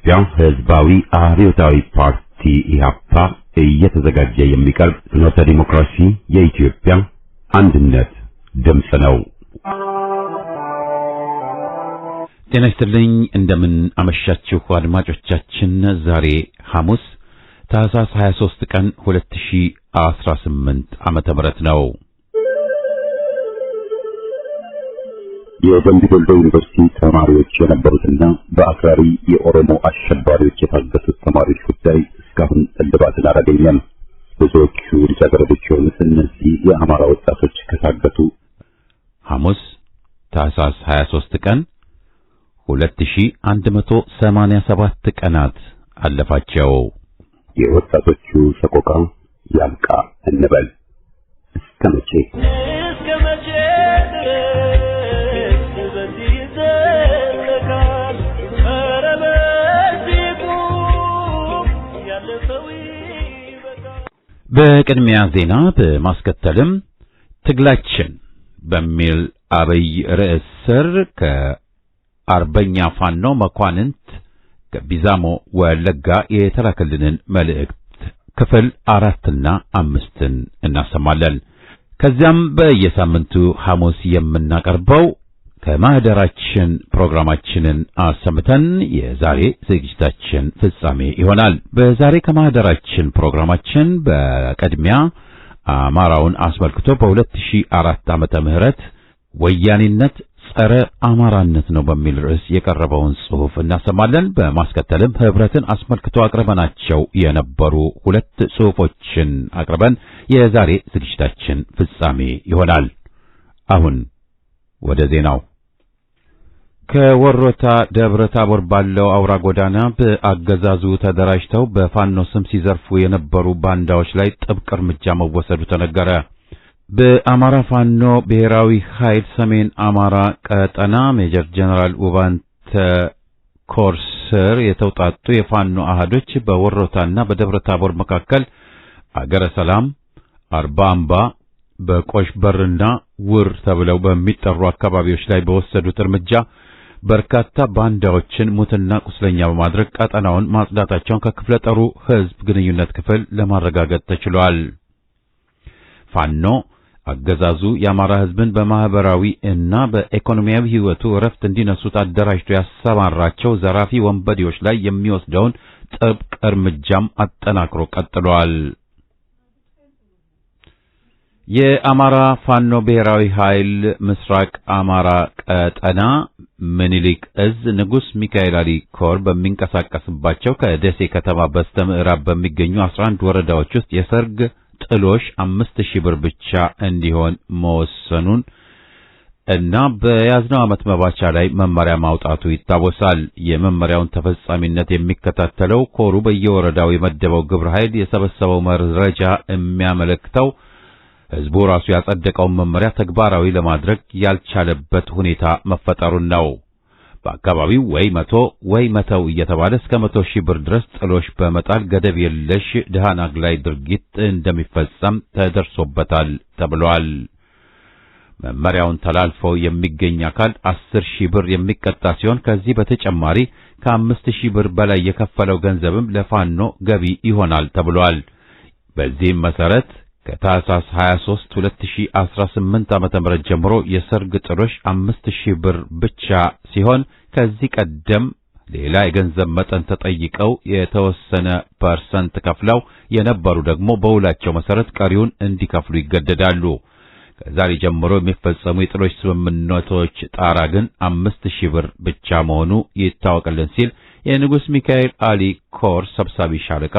የኢትዮጵያ ሕዝባዊ አብዮታዊ ፓርቲ ኢህአፓ እየተዘጋጀ የሚቀርብ ፍኖተ ዲሞክራሲ የኢትዮጵያ አንድነት ድምፅ ነው። ጤና ይስጥልኝ። እንደምን አመሻችሁ አድማጮቻችን። ዛሬ ሐሙስ ታህሳስ 23 ቀን 2018 ዓመተ ምህረት ነው። የደምቢ ዶሎ ዩኒቨርሲቲ ተማሪዎች የነበሩትና በአክራሪ የኦሮሞ አሸባሪዎች የታገቱት ተማሪዎች ጉዳይ እስካሁን እልባትን አላገኘም። ብዙዎቹ ልጃገረዶች የሆኑት እነዚህ የአማራ ወጣቶች ከታገቱ ሐሙስ ታህሳስ 23 ቀን 2187 ቀናት አለፋቸው። የወጣቶቹ ሰቆቃ ያብቃ እንበል። እስከ መቼ በቅድሚያ ዜና በማስከተልም ትግላችን በሚል አብይ ርዕስ ስር ከአርበኛ ፋኖ መኳንንት ከቢዛሞ ወለጋ የተላከልንን መልእክት ክፍል 4 እና 5 እናሰማለን። ከዚያም በየሳምንቱ ሐሙስ የምናቀርበው ከማህደራችን ፕሮግራማችንን አሰምተን የዛሬ ዝግጅታችን ፍጻሜ ይሆናል። በዛሬ ከማህደራችን ፕሮግራማችን በቅድሚያ አማራውን አስመልክቶ በ2004 ዓመተ ምህረት ወያኔነት ጸረ አማራነት ነው በሚል ርዕስ የቀረበውን ጽሑፍ እናሰማለን። በማስከተልም ህብረትን አስመልክቶ አቅርበናቸው የነበሩ 2 ጽሑፎችን አቅርበን የዛሬ ዝግጅታችን ፍጻሜ ይሆናል። አሁን ወደ ዜናው። ከወሮታ ደብረ ታቦር ባለው አውራ ጎዳና በአገዛዙ ተደራጅተው በፋኖ ስም ሲዘርፉ የነበሩ ባንዳዎች ላይ ጥብቅ እርምጃ መወሰዱ ተነገረ። በአማራ ፋኖ ብሔራዊ ኃይል ሰሜን አማራ ቀጠና ሜጀር ጀነራል ውባንተ ኮርሰር የተውጣጡ የፋኖ አህዶች በወሮታና በደብረ ታቦር መካከል አገረ ሰላም፣ አርባ አምባ፣ በቆሽ በርና ውር ተብለው በሚጠሩ አካባቢዎች ላይ በወሰዱት እርምጃ በርካታ ባንዳዎችን ሙትና ቁስለኛ በማድረግ ቀጠናውን ማጽዳታቸውን ከክፍለ ጦሩ ህዝብ ግንኙነት ክፍል ለማረጋገጥ ተችሏል። ፋኖ አገዛዙ የአማራ ህዝብን በማህበራዊ እና በኢኮኖሚያዊ ህይወቱ እረፍት እንዲነሱት አደራጅቶ ያሰማራቸው ዘራፊ ወንበዴዎች ላይ የሚወስደውን ጥብቅ እርምጃም አጠናክሮ ቀጥሏል። የአማራ ፋኖ ብሔራዊ ኃይል ምስራቅ አማራ ቀጠና ምኒልክ እዝ ንጉስ ሚካኤል አሊ ኮር በሚንቀሳቀስባቸው ከደሴ ከተማ በስተ ምዕራብ በሚገኙ 11 ወረዳዎች ውስጥ የሰርግ ጥሎሽ 5000 ብር ብቻ እንዲሆን መወሰኑን እና በያዝነው ዓመት መባቻ ላይ መመሪያ ማውጣቱ ይታወሳል። የመመሪያውን ተፈጻሚነት የሚከታተለው ኮሩ በየወረዳው የመደበው ግብረ ኃይል የሰበሰበው መረጃ የሚያመለክተው ህዝቡ ራሱ ያጸደቀውን መመሪያ ተግባራዊ ለማድረግ ያልቻለበት ሁኔታ መፈጠሩን ነው። በአካባቢው ወይ 100 ወይ 100 እየተባለ እስከ 100,000 ብር ድረስ ጥሎሽ በመጣል ገደብ የለሽ ድሃን አግላይ ድርጊት እንደሚፈጸም ተደርሶበታል ተብሏል። መመሪያውን ተላልፈው የሚገኝ አካል 10,000 ብር የሚቀጣ ሲሆን ከዚህ በተጨማሪ ከ5,000 ብር በላይ የከፈለው ገንዘብም ለፋኖ ገቢ ይሆናል ተብሏል። በዚህም መሰረት ከታህሳስ 23 2018 ዓ.ም ጀምሮ የሰርግ ጥሎሽ 5,000 ብር ብቻ ሲሆን ከዚህ ቀደም ሌላ የገንዘብ መጠን ተጠይቀው የተወሰነ ፐርሰንት ከፍለው የነበሩ ደግሞ በውላቸው መሰረት ቀሪውን እንዲከፍሉ ይገደዳሉ። ከዛሬ ጀምሮ የሚፈጸሙ የጥሎሽ ስምምነቶች ጣራ ግን 5,000 ብር ብቻ መሆኑ ይታወቅልን ሲል የንጉስ ሚካኤል አሊ ኮር ሰብሳቢ ሻለቃ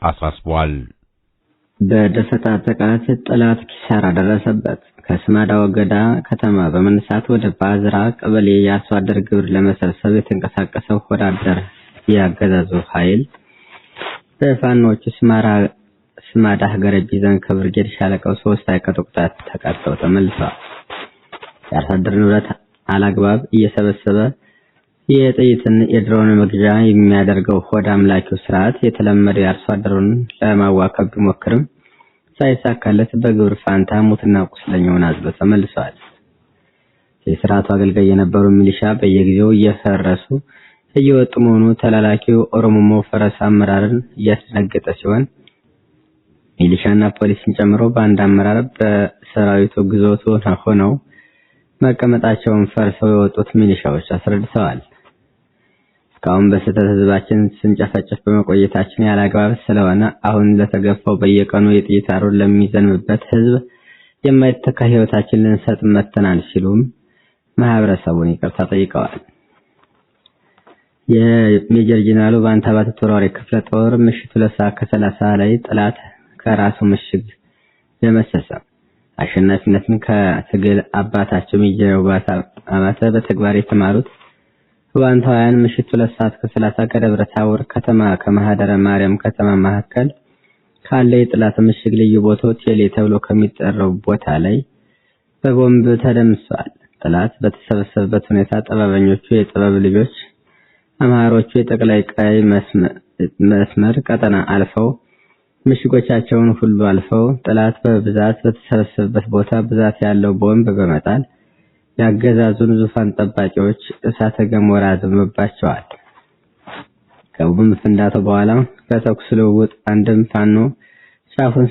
አሳስቧል። በደፈጣ ጥቃት ጠላት ኪሳራ ደረሰበት። ከስማዳ ወገዳ ከተማ በመነሳት ወደ ባዝራ ቀበሌ የአርሶ አደር ግብር ለመሰብሰብ የተንቀሳቀሰው ወዳደር ያገዛዙ ኃይል በፋኖቹ ስማዳ ሀገረ ቢዘን ከብርጌድ ሻለቃው 3 አይቀጡ ቅጣት ተቀጣው ተመልሰዋል። የአርሶ አደር ንብረት አላግባብ እየሰበሰበ የጥይትን የድሮን መግዣ የሚያደርገው ሆድ አምላኪው ስርዓት የተለመደ የአርሶ አደሩን ለማዋከብ ቢሞክርም ሳይሳካለት በግብር ፋንታ ሙትና ቁስለኛውን አዝሎ ተመልሰዋል። የስርዓቱ አገልጋይ የነበሩ ሚሊሻ በየጊዜው እየፈረሱ እየወጡ መሆኑ ተላላኪው ኦሮሞ ፈረስ አመራርን እያስደነገጠ ሲሆን ሚሊሻና ፖሊስን ጨምሮ በአንድ አመራር በሰራዊቱ ግዞት ሆነው መቀመጣቸውን ፈርሰው የወጡት ሚሊሻዎች አስረድተዋል። እስካሁን በስህተት ህዝባችን ስንጨፈጭፍ በመቆየታችን ያላግባብ ስለሆነ አሁን ለተገፋው በየቀኑ የጥይት አሩር ለሚዘንብበት ህዝብ የማይተካ ህይወታችን ልንሰጥ መጥተናል ሲሉም ማህበረሰቡን ይቅርታ ጠይቀዋል። የሜጀር ጄኔራል ባንታባት ተወራሪ ክፍለ ጦር ምሽት 2:30 ላይ ጠላት ከራሱ ምሽግ ደመሰሰ። አሸናፊነትን ከትግል አባታቸው ሜጀር አባተ በተግባር የተማሩት ዋንታውያን ምሽት 2:30 ከደብረ ታቦር ከተማ ከማህደረ ማርያም ከተማ መካከል ካለ የጠላት ምሽግ ልዩ ቦታው ቴሌ ተብሎ ከሚጠራው ቦታ ላይ በቦምብ ተደምሰዋል። ጠላት በተሰበሰበበት ሁኔታ ጠበበኞቹ የጥበብ ልጆች አማሮቹ የጠቅላይ ቀይ መስመር ቀጠና አልፈው ምሽጎቻቸውን ሁሉ አልፈው ጠላት በብዛት በተሰበሰበበት ቦታ ብዛት ያለው ቦምብ በመጣል ያገዛዙን ዙፋን ጠባቂዎች እሳተ ገሞራ አዝመባቸዋል። ከቦምብ ፍንዳታው በኋላ በተኩስ ልውውጥ አንድም ፋኖ ጫፉን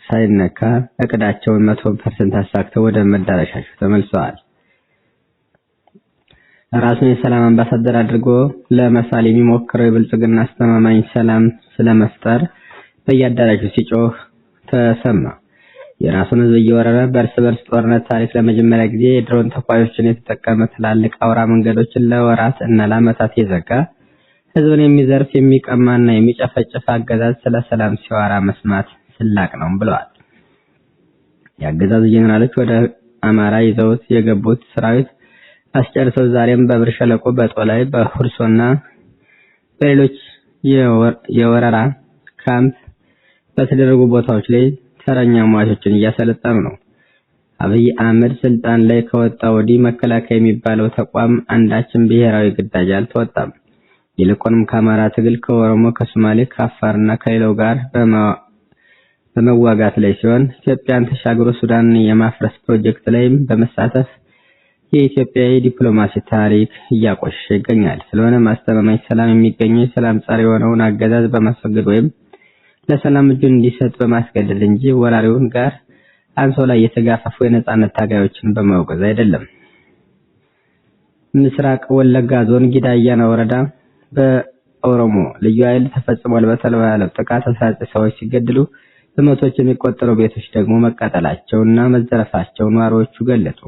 ሳይነካ እቅዳቸውን 100% አሳክተው ወደ መዳረሻቸው ተመልሰዋል። ራሱን የሰላም አምባሳደር አድርጎ ለመሳል የሚሞክረው የብልጽግና አስተማማኝ ሰላም ስለመፍጠር በየአዳራሹ ሲጮህ ተሰማ። የራሱን ህዝብ እየወረረ በእርስ በርስ ጦርነት ታሪክ ለመጀመሪያ ጊዜ የድሮን ተኳሾችን የተጠቀመ ትላልቅ አውራ መንገዶችን ለወራት እና ለዓመታት የዘጋ ህዝብን የሚዘርፍ የሚቀማና የሚጨፈጭፍ አገዛዝ ስለ ሰላም ሲዋራ መስማት ስላቅ ነው ብለዋል። የአገዛዙ ጄኔራሎች ወደ አማራ ይዘውት የገቡት ሰራዊት አስጨርሰው ዛሬም በብር ሸለቆ በጦላይ በሁርሶና በሌሎች የወረራ ካምፕ በተደረጉ ቦታዎች ላይ ተረኛ ሟቾችን እያሰለጠኑ ነው። አብይ አህመድ ስልጣን ላይ ከወጣ ወዲህ መከላከያ የሚባለው ተቋም አንዳችን ብሔራዊ ግዳጅ አልተወጣም። ይልቁንም ከአማራ ትግል ከኦሮሞ ከሶማሌ ከአፋርና ከሌላው ጋር በመዋጋት ላይ ሲሆን ኢትዮጵያን ተሻግሮ ሱዳንን የማፍረስ ፕሮጀክት ላይም በመሳተፍ የኢትዮጵያ የዲፕሎማሲ ታሪክ እያቆሸሸ ይገኛል። ስለሆነ ማስተማማኝ ሰላም የሚገኘው የሰላም ጻሪ የሆነውን አገዛዝ በማስወገድ ወይም ለሰላም እጁን እንዲሰጥ በማስገደድ እንጂ ወራሪውን ጋር አንሶላ የተጋፈፉ የነጻነት ታጋዮችን በማውገዝ አይደለም። ምስራቅ ወለጋ ዞን ጊዳያና ወረዳ በኦሮሞ ልዩ ኃይል ተፈጽሟል በተባለው ጥቃት 19 ሰዎች ሲገደሉ በመቶዎች የሚቆጠሩ ቤቶች ደግሞ መቃጠላቸውና መዘረፋቸው ነዋሪዎቹ ገለጹ።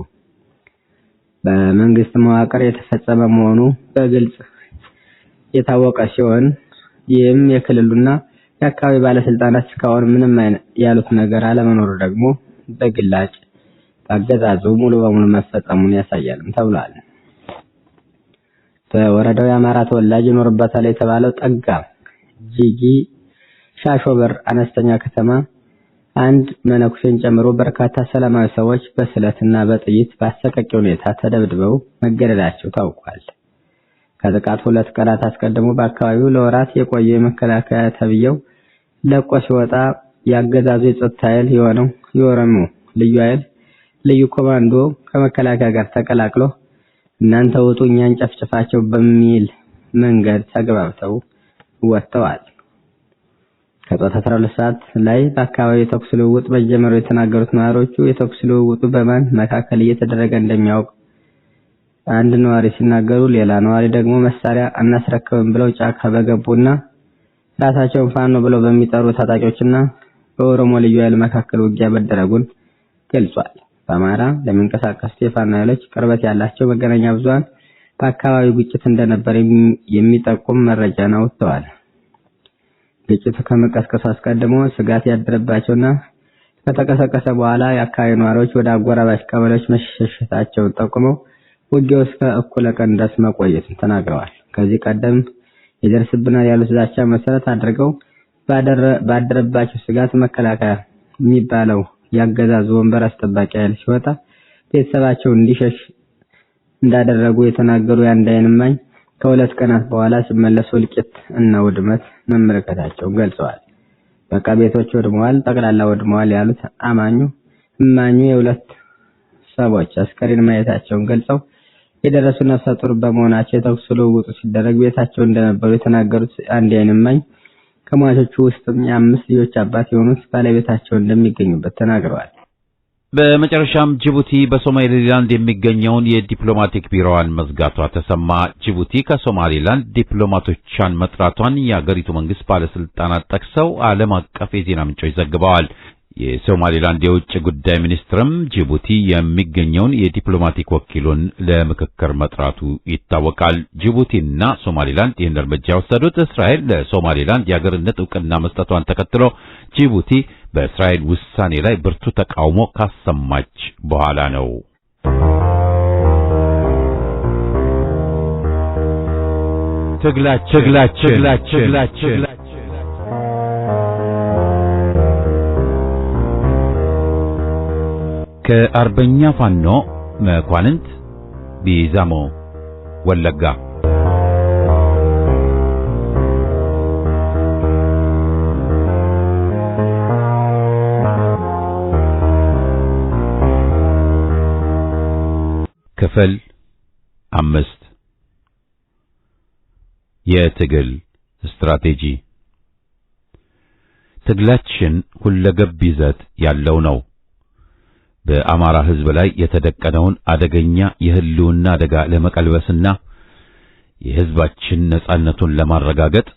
በመንግስት መዋቅር የተፈጸመ መሆኑ በግልጽ የታወቀ ሲሆን ይህም የክልሉና የአካባቢ ባለስልጣናት እስካሁን ምንም ያሉት ነገር አለመኖሩ ደግሞ በግላጭ አገዛዙ ሙሉ በሙሉ መፈጸሙን ያሳያልም ተብሏል። በወረዳው የአማራ ተወላጅ ይኖርበታል የተባለው ጠጋ ጂጂ ሻሾበር አነስተኛ ከተማ አንድ መነኩሴን ጨምሮ በርካታ ሰላማዊ ሰዎች በስለትና በጥይት በአሰቃቂ ሁኔታ ተደብድበው መገደላቸው ታውቋል። ከጥቃቱ 2 ቀናት አስቀድሞ በአካባቢው ለወራት የቆየ የመከላከያ ተብየው ለቆ ሲወጣ ያገዛዙ የጸጥታ ኃይል የሆነው የኦሮሞ ልዩ ኃይል ልዩ ኮማንዶ ከመከላከያ ጋር ተቀላቅሎ እናንተ ውጡ እኛን ጨፍጭፋቸው በሚል መንገድ ተግባብተው ወጥተዋል። ከጠዋት 12 ሰዓት ላይ በአካባቢው የተኩስ ልውውጥ መጀመሩ የተናገሩት ነዋሪዎቹ የተኩስ ልውውጡ በማን መካከል እየተደረገ እንደሚያውቅ አንድ ነዋሪ ሲናገሩ፣ ሌላ ነዋሪ ደግሞ መሳሪያ አናስረክብም ብለው ጫካ በገቡና ራሳቸውን ፋኖ ብለው በሚጠሩ ታጣቂዎችና በኦሮሞ ልዩ ኃይል መካከል ውጊያ መደረጉን ገልጿል። በአማራ ለሚንቀሳቀሱ የፋኖ ኃይሎች ቅርበት ያላቸው መገናኛ ብዙሃን በአካባቢው ግጭት እንደነበር የሚጠቁም መረጃን አውጥተዋል። ግጭቱ ከመቀስቀሱ አስቀድሞ ስጋት ያደረባቸውና ከተቀሰቀሰ በኋላ የአካባቢ ነዋሪዎች ወደ አጎራባች ቀበሌዎች መሸሸታቸውን ጠቁመው ውጊያው እስከ እኩለ ቀን ድረስ መቆየቱን ተናግረዋል። ከዚህ ቀደም ይደርስብናል ያሉት ዛቻ መሰረት አድርገው ባደረባቸው ስጋት መከላከያ የሚባለው ያገዛዙ ወንበር አስጠባቂ ኃይል ሲወጣ ቤተሰባቸው እንዲሸሽ እንዳደረጉ የተናገሩ የአንድ ዓይን እማኝ ከ2 ቀናት በኋላ ሲመለሱ እልቂት እና ውድመት መመልከታቸውን ገልጸዋል። በቃ ቤቶች ወድመዋል፣ ጠቅላላ ወድመዋል ያሉት እማኙ የ2 ሰዎች አስከሬን ማየታቸውን ገልጸው የደረሱ ነፍሰ ጡር በመሆናቸው የተኩስ ልውውጡ ሲደረግ ቤታቸው እንደነበሩ የተናገሩት አንድ የዓይን እማኝ ከሟቾቹ ውስጥም የ5 ልጆች አባት የሆኑት ባለቤታቸው እንደሚገኙበት ተናግረዋል። በመጨረሻም ጅቡቲ በሶማሌላንድ የሚገኘውን የዲፕሎማቲክ ቢሮዋን መዝጋቷ ተሰማ። ጅቡቲ ከሶማሌላንድ ዲፕሎማቶቿን መጥራቷን የአገሪቱ መንግስት ባለስልጣናት ጠቅሰው ዓለም አቀፍ የዜና ምንጮች ዘግበዋል። የሶማሌላንድ የውጭ ጉዳይ ሚኒስትርም ጅቡቲ የሚገኘውን የዲፕሎማቲክ ወኪሉን ለምክክር መጥራቱ ይታወቃል። ጅቡቲና ሶማሌላንድ ይህን እርምጃ የወሰዱት እስራኤል ለሶማሌላንድ የአገርነት ዕውቅና መስጠቷን ተከትሎ ጅቡቲ በእስራኤል ውሳኔ ላይ ብርቱ ተቃውሞ ካሰማች በኋላ ነው። ትግላችን ከአርበኛ ፋኖ መኳንንት ቢዛሞ ወለጋ ክፍል 5 የትግል ስትራቴጂ። ትግላችን ሁለገብ ይዘት ያለው ነው። በአማራ ሕዝብ ላይ የተደቀነውን አደገኛ የህልውና አደጋ ለመቀልበስና የሕዝባችን ነጻነቱን ለማረጋገጥ፣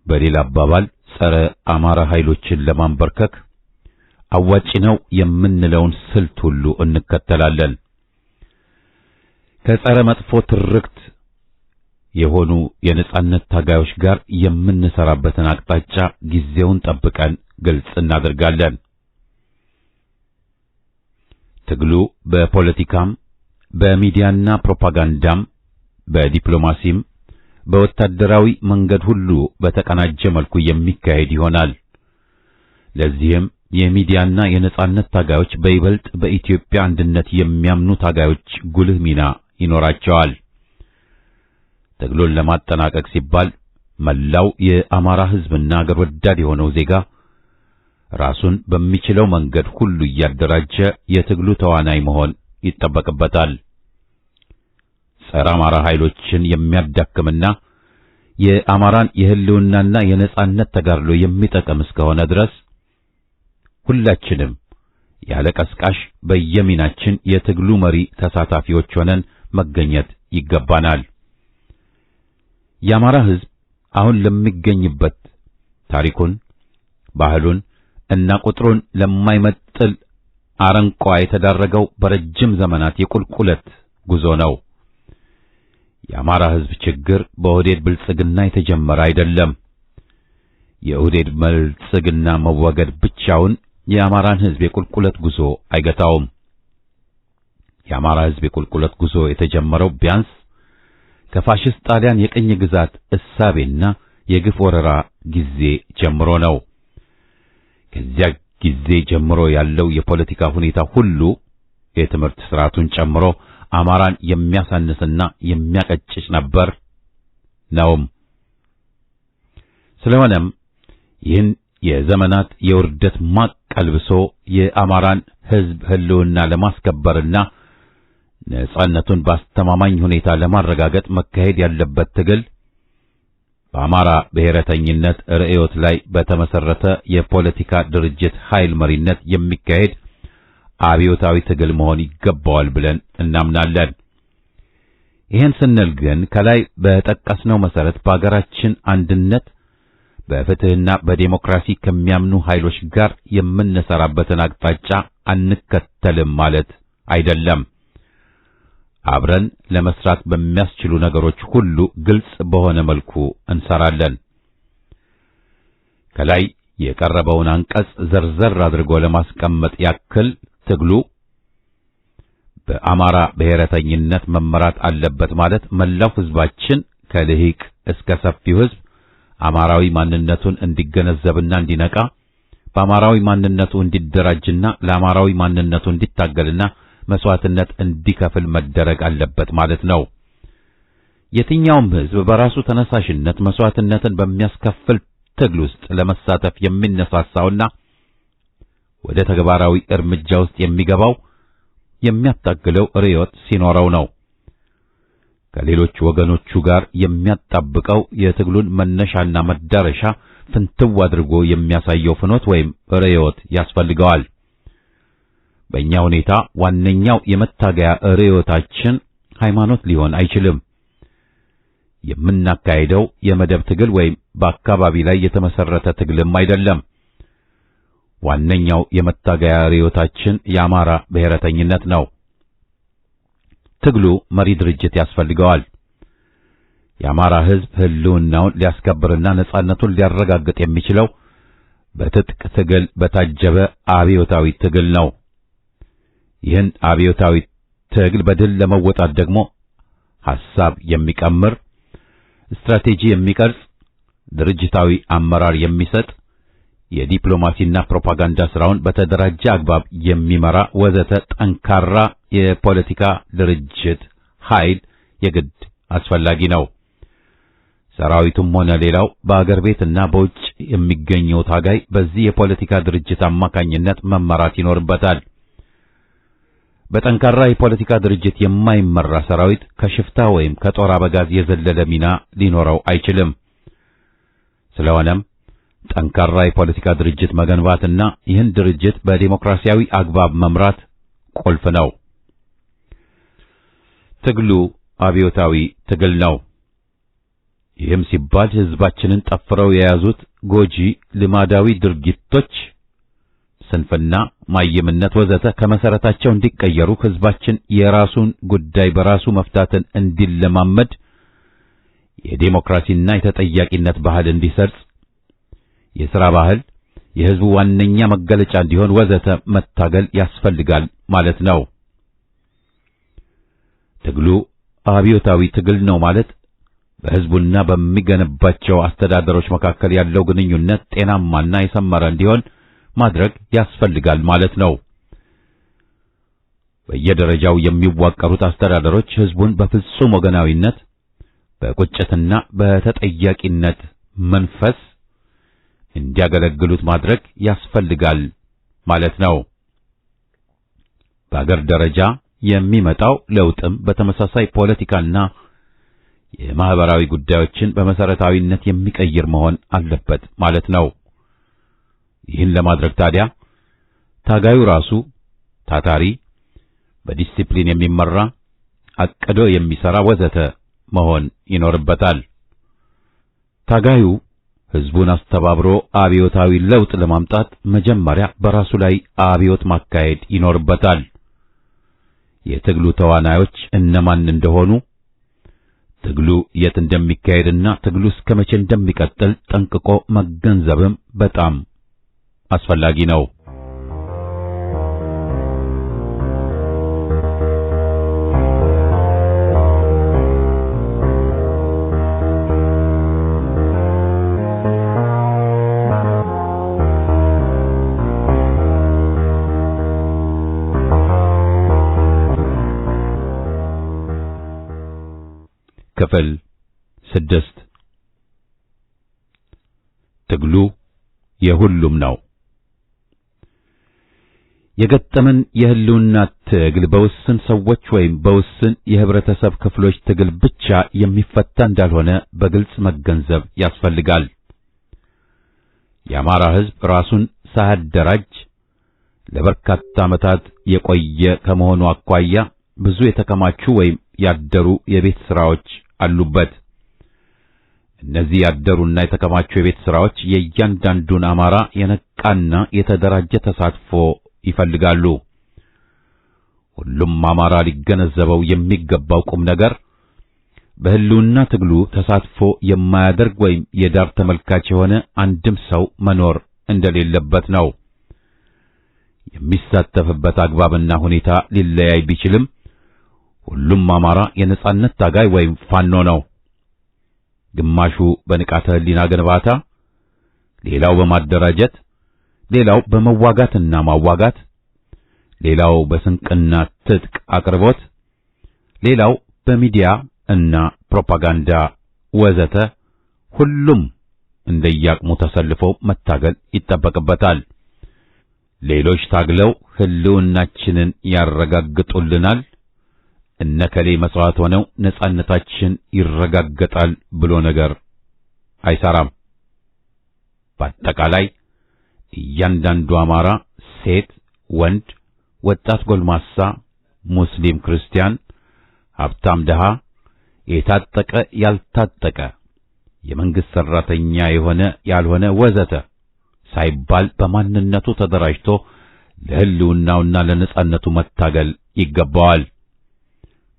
በሌላ አባባል ጸረ አማራ ኃይሎችን ለማንበርከክ አዋጪ ነው የምንለውን ስልት ሁሉ እንከተላለን። ከጸረ መጥፎ ትርክት የሆኑ የነጻነት ታጋዮች ጋር የምንሰራበትን አቅጣጫ ጊዜውን ጠብቀን ግልጽ እናደርጋለን። ትግሉ በፖለቲካም በሚዲያና ፕሮፓጋንዳም በዲፕሎማሲም በወታደራዊ መንገድ ሁሉ በተቀናጀ መልኩ የሚካሄድ ይሆናል። ለዚህም የሚዲያና የነጻነት ታጋዮች በይበልጥ በኢትዮጵያ አንድነት የሚያምኑ ታጋዮች ጉልህ ሚና ይኖራቸዋል። ትግሉን ለማጠናቀቅ ሲባል መላው የአማራ ሕዝብና አገር ወዳድ የሆነው ዜጋ ራሱን በሚችለው መንገድ ሁሉ እያደራጀ የትግሉ ተዋናይ መሆን ይጠበቅበታል። ጸረ አማራ ኃይሎችን የሚያዳክምና የአማራን የህልውናና የነጻነት ተጋድሎ የሚጠቅም እስከሆነ ድረስ ሁላችንም ያለ ቀስቃሽ በየሚናችን የትግሉ መሪ ተሳታፊዎች ሆነን መገኘት ይገባናል። የአማራ ሕዝብ አሁን ለሚገኝበት ታሪኩን፣ ባህሉን እና ቁጥሩን ለማይመጥል አረንቋ የተዳረገው በረጅም ዘመናት የቁልቁለት ጉዞ ነው። የአማራ ሕዝብ ችግር በኦህዴድ ብልጽግና የተጀመረ አይደለም። የኦህዴድ ብልጽግና መወገድ ብቻውን የአማራን ሕዝብ የቁልቁለት ጉዞ አይገታውም። የአማራ ሕዝብ የቁልቁለት ጉዞ የተጀመረው ቢያንስ ከፋሽስት ጣሊያን የቅኝ ግዛት እሳቤና የግፍ ወረራ ጊዜ ጀምሮ ነው። ከዚያ ጊዜ ጀምሮ ያለው የፖለቲካ ሁኔታ ሁሉ የትምህርት ስርዓቱን ጨምሮ አማራን የሚያሳንስና የሚያቀጭጭ ነበር ነውም። ስለሆነም ይህን የዘመናት የውርደት ማቅ ቀልብሶ የአማራን ሕዝብ ህልውና ለማስከበርና ነጻነቱን በአስተማማኝ ሁኔታ ለማረጋገጥ መካሄድ ያለበት ትግል በአማራ ብሔረተኝነት ርዕዮት ላይ በተመሰረተ የፖለቲካ ድርጅት ኃይል መሪነት የሚካሄድ አብዮታዊ ትግል መሆን ይገባዋል ብለን እናምናለን። ይህን ስንል ግን ከላይ በጠቀስነው መሰረት በአገራችን አንድነት በፍትህና በዲሞክራሲ ከሚያምኑ ኃይሎች ጋር የምንሰራበትን አቅጣጫ አንከተልም ማለት አይደለም። አብረን ለመስራት በሚያስችሉ ነገሮች ሁሉ ግልጽ በሆነ መልኩ እንሰራለን። ከላይ የቀረበውን አንቀጽ ዘርዘር አድርጎ ለማስቀመጥ ያክል ትግሉ በአማራ ብሔረተኝነት መመራት አለበት ማለት መላው ሕዝባችን ከልሂቅ እስከ ሰፊው ሕዝብ አማራዊ ማንነቱን እንዲገነዘብና እንዲነቃ፣ በአማራዊ ማንነቱ እንዲደራጅና ለአማራዊ ማንነቱ እንዲታገልና መስዋዕትነት እንዲከፍል መደረግ አለበት ማለት ነው። የትኛውም ሕዝብ በራሱ ተነሳሽነት መስዋዕትነትን በሚያስከፍል ትግል ውስጥ ለመሳተፍ የሚነሳሳውና ወደ ተግባራዊ እርምጃ ውስጥ የሚገባው የሚያታግለው ርዕዮት ሲኖረው ነው። ከሌሎች ወገኖቹ ጋር የሚያጣብቀው የትግሉን መነሻና መዳረሻ ፍንትው አድርጎ የሚያሳየው ፍኖት ወይም ርዕዮት ያስፈልገዋል። በእኛ ሁኔታ ዋነኛው የመታገያ ርዕዮታችን ሃይማኖት ሊሆን አይችልም። የምናካሄደው የመደብ ትግል ወይም በአካባቢ ላይ የተመሰረተ ትግልም አይደለም። ዋነኛው የመታገያ ርዕዮታችን የአማራ ብሔረተኝነት ነው። ትግሉ መሪ ድርጅት ያስፈልገዋል። የአማራ ሕዝብ ህልውናውን ሊያስከብርና ነጻነቱን ሊያረጋግጥ የሚችለው በትጥቅ ትግል በታጀበ አብዮታዊ ትግል ነው። ይህን አብዮታዊ ትግል በድል ለመወጣት ደግሞ ሐሳብ የሚቀምር፣ ስትራቴጂ የሚቀርጽ፣ ድርጅታዊ አመራር የሚሰጥ፣ የዲፕሎማሲና ፕሮፓጋንዳ ስራውን በተደራጀ አግባብ የሚመራ ወዘተ ጠንካራ የፖለቲካ ድርጅት ኃይል የግድ አስፈላጊ ነው። ሰራዊቱም ሆነ ሌላው በአገር ቤትና በውጭ የሚገኘው ታጋይ በዚህ የፖለቲካ ድርጅት አማካኝነት መመራት ይኖርበታል። በጠንካራ የፖለቲካ ድርጅት የማይመራ ሰራዊት ከሽፍታ ወይም ከጦር አበጋዝ የዘለለ ሚና ሊኖረው አይችልም። ስለሆነም ጠንካራ የፖለቲካ ድርጅት መገንባትና ይህን ድርጅት በዲሞክራሲያዊ አግባብ መምራት ቁልፍ ነው። ትግሉ አብዮታዊ ትግል ነው። ይህም ሲባል ህዝባችንን ጠፍረው የያዙት ጎጂ ልማዳዊ ድርጊቶች፣ ስንፍና፣ ማይምነት ወዘተ ከመሰረታቸው እንዲቀየሩ ህዝባችን የራሱን ጉዳይ በራሱ መፍታትን እንዲለማመድ፣ የዲሞክራሲና የተጠያቂነት ባህል እንዲሰርጽ፣ የሥራ ባህል የህዝቡ ዋነኛ መገለጫ እንዲሆን ወዘተ መታገል ያስፈልጋል ማለት ነው። ትግሉ አብዮታዊ ትግል ነው ማለት በህዝቡና በሚገነባቸው አስተዳደሮች መካከል ያለው ግንኙነት ጤናማና የሰመረ እንዲሆን ማድረግ ያስፈልጋል ማለት ነው። በየደረጃው የሚዋቀሩት አስተዳደሮች ህዝቡን በፍጹም ወገናዊነት፣ በቁጭትና በተጠያቂነት መንፈስ እንዲያገለግሉት ማድረግ ያስፈልጋል ማለት ነው። በአገር ደረጃ የሚመጣው ለውጥም በተመሳሳይ ፖለቲካና የማህበራዊ ጉዳዮችን በመሰረታዊነት የሚቀይር መሆን አለበት ማለት ነው። ይህን ለማድረግ ታዲያ ታጋዩ ራሱ ታታሪ፣ በዲሲፕሊን የሚመራ፣ አቅዶ የሚሰራ ወዘተ መሆን ይኖርበታል። ታጋዩ ህዝቡን አስተባብሮ አብዮታዊ ለውጥ ለማምጣት መጀመሪያ በራሱ ላይ አብዮት ማካሄድ ይኖርበታል። የትግሉ ተዋናዮች እነማን እንደሆኑ፣ ትግሉ የት እንደሚካሄድና ትግሉ እስከ መቼ እንደሚቀጥል ጠንቅቆ መገንዘብም በጣም አስፈላጊ ነው። ክፍል 6 ትግሉ የሁሉም ነው። የገጠመን የህልውና ትግል በውስን ሰዎች ወይም በውስን የህብረተሰብ ክፍሎች ትግል ብቻ የሚፈታ እንዳልሆነ በግልጽ መገንዘብ ያስፈልጋል። የአማራ ህዝብ ራሱን ሳያደራጅ ለበርካታ ዓመታት የቆየ ከመሆኑ አኳያ ብዙ የተከማቹ ወይም ያደሩ የቤት ሥራዎች አሉበት። እነዚህ ያደሩና የተከማቹ የቤት ሥራዎች የእያንዳንዱን አማራ የነቃና የተደራጀ ተሳትፎ ይፈልጋሉ። ሁሉም አማራ ሊገነዘበው የሚገባው ቁም ነገር በህልውና ትግሉ ተሳትፎ የማያደርግ ወይም የዳር ተመልካች የሆነ አንድም ሰው መኖር እንደሌለበት ነው። የሚሳተፍበት አግባብና ሁኔታ ሊለያይ ቢችልም ሁሉም አማራ የነጻነት ታጋይ ወይም ፋኖ ነው። ግማሹ በንቃተ ህሊና ግንባታ፣ ሌላው በማደራጀት፣ ሌላው በመዋጋትና ማዋጋት፣ ሌላው በስንቅና ትጥቅ አቅርቦት፣ ሌላው በሚዲያ እና ፕሮፓጋንዳ ወዘተ ሁሉም እንደያቅሙ ተሰልፎ መታገል ይጠበቅበታል። ሌሎች ታግለው ህልውናችንን ያረጋግጡልናል፣ እነከሌ መስዋዕት ሆነው ነጻነታችን ይረጋገጣል ብሎ ነገር አይሰራም። በአጠቃላይ እያንዳንዱ አማራ ሴት፣ ወንድ፣ ወጣት፣ ጎልማሳ፣ ሙስሊም፣ ክርስቲያን፣ ሀብታም፣ ደሃ፣ የታጠቀ፣ ያልታጠቀ፣ የመንግስት ሰራተኛ የሆነ ያልሆነ ወዘተ ሳይባል በማንነቱ ተደራጅቶ ለህልውናውና ለነጻነቱ መታገል ይገባዋል።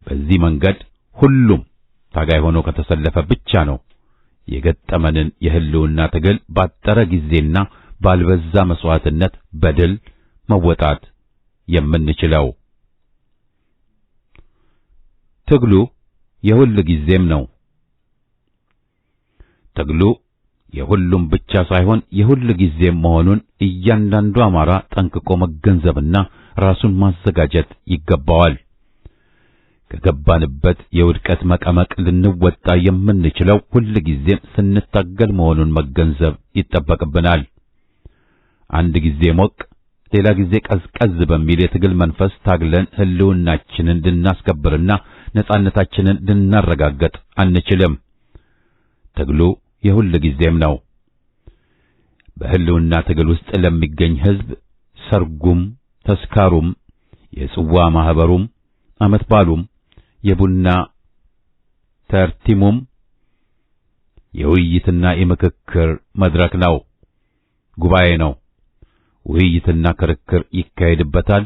በዚህ መንገድ ሁሉም ታጋይ ሆኖ ከተሰለፈ ብቻ ነው የገጠመንን የህልውና ትግል ባጠረ ጊዜና ባልበዛ መስዋዕትነት በድል መወጣት የምንችለው። ትግሉ የሁል ጊዜም ነው። ትግሉ የሁሉም ብቻ ሳይሆን የሁል ጊዜም መሆኑን እያንዳንዱ አማራ ጠንቅቆ መገንዘብና ራሱን ማዘጋጀት ይገባዋል። ከገባንበት የውድቀት መቀመቅ ልንወጣ የምንችለው ሁል ጊዜም ስንታገል መሆኑን መገንዘብ ይጠበቅብናል። አንድ ጊዜ ሞቅ ሌላ ጊዜ ቀዝቀዝ በሚል የትግል መንፈስ ታግለን ህልውናችንን ልናስከብርና ነጻነታችንን ልናረጋግጥ አንችልም። ትግሉ የሁል ጊዜም ነው። በህልውና ትግል ውስጥ ለሚገኝ ህዝብ ሰርጉም፣ ተስካሩም፣ የጽዋ ማህበሩም፣ አመት ባሉም፣ የቡና ተርቲሙም የውይይትና የምክክር መድረክ ነው፣ ጉባኤ ነው። ውይይትና ክርክር ይካሄድበታል።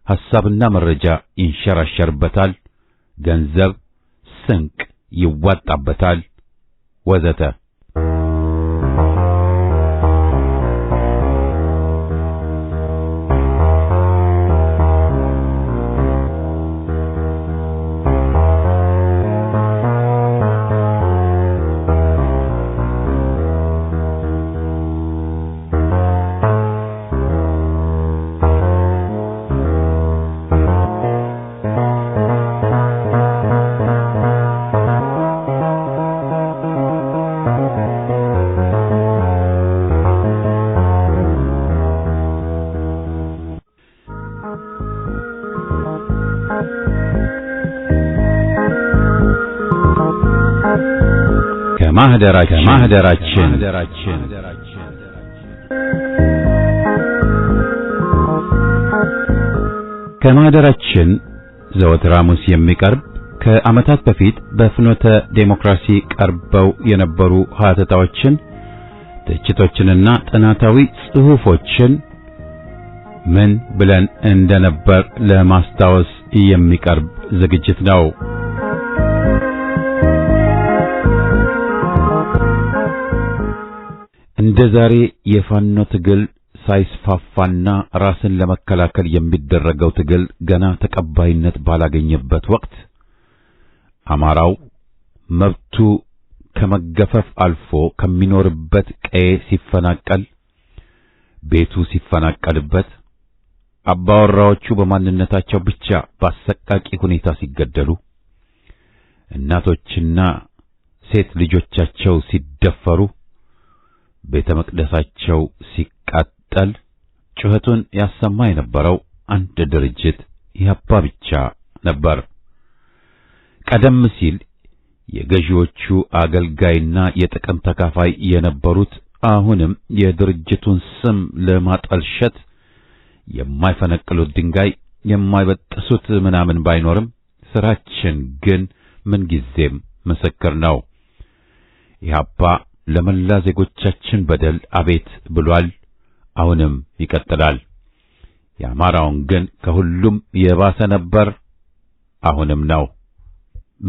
ሐሳብና መረጃ ይንሸራሸርበታል። ገንዘብ ስንቅ ይዋጣበታል ወዘተ። ከማህደራችን ከማህደራችን ዘወትር ሐሙስ የሚቀርብ ከዓመታት በፊት በፍኖተ ዴሞክራሲ ቀርበው የነበሩ ሀተታዎችን፣ ትችቶችንና ጥናታዊ ጽሑፎችን ምን ብለን እንደነበር ለማስታወስ የሚቀርብ ዝግጅት ነው። እንደ ዛሬ የፋኖ ትግል ሳይስፋፋና ራስን ለመከላከል የሚደረገው ትግል ገና ተቀባይነት ባላገኘበት ወቅት አማራው መብቱ ከመገፈፍ አልፎ ከሚኖርበት ቀዬ ሲፈናቀል፣ ቤቱ ሲፈናቀልበት፣ አባወራዎቹ በማንነታቸው ብቻ በአሰቃቂ ሁኔታ ሲገደሉ፣ እናቶችና ሴት ልጆቻቸው ሲደፈሩ፣ ቤተ መቅደሳቸው ሲቃጠል ጩኸቱን ያሰማ የነበረው አንድ ድርጅት ኢህአፓ ብቻ ነበር። ቀደም ሲል የገዢዎቹ አገልጋይና የጥቅም ተካፋይ የነበሩት አሁንም የድርጅቱን ስም ለማጠልሸት የማይፈነቅሉት ድንጋይ የማይበጥሱት ምናምን ባይኖርም ስራችን ግን ምንጊዜም ምስክር ነው። ኢህአፓ ለመላ ዜጎቻችን በደል አቤት ብሏል። አሁንም ይቀጥላል። የአማራውን ግን ከሁሉም የባሰ ነበር፣ አሁንም ነው።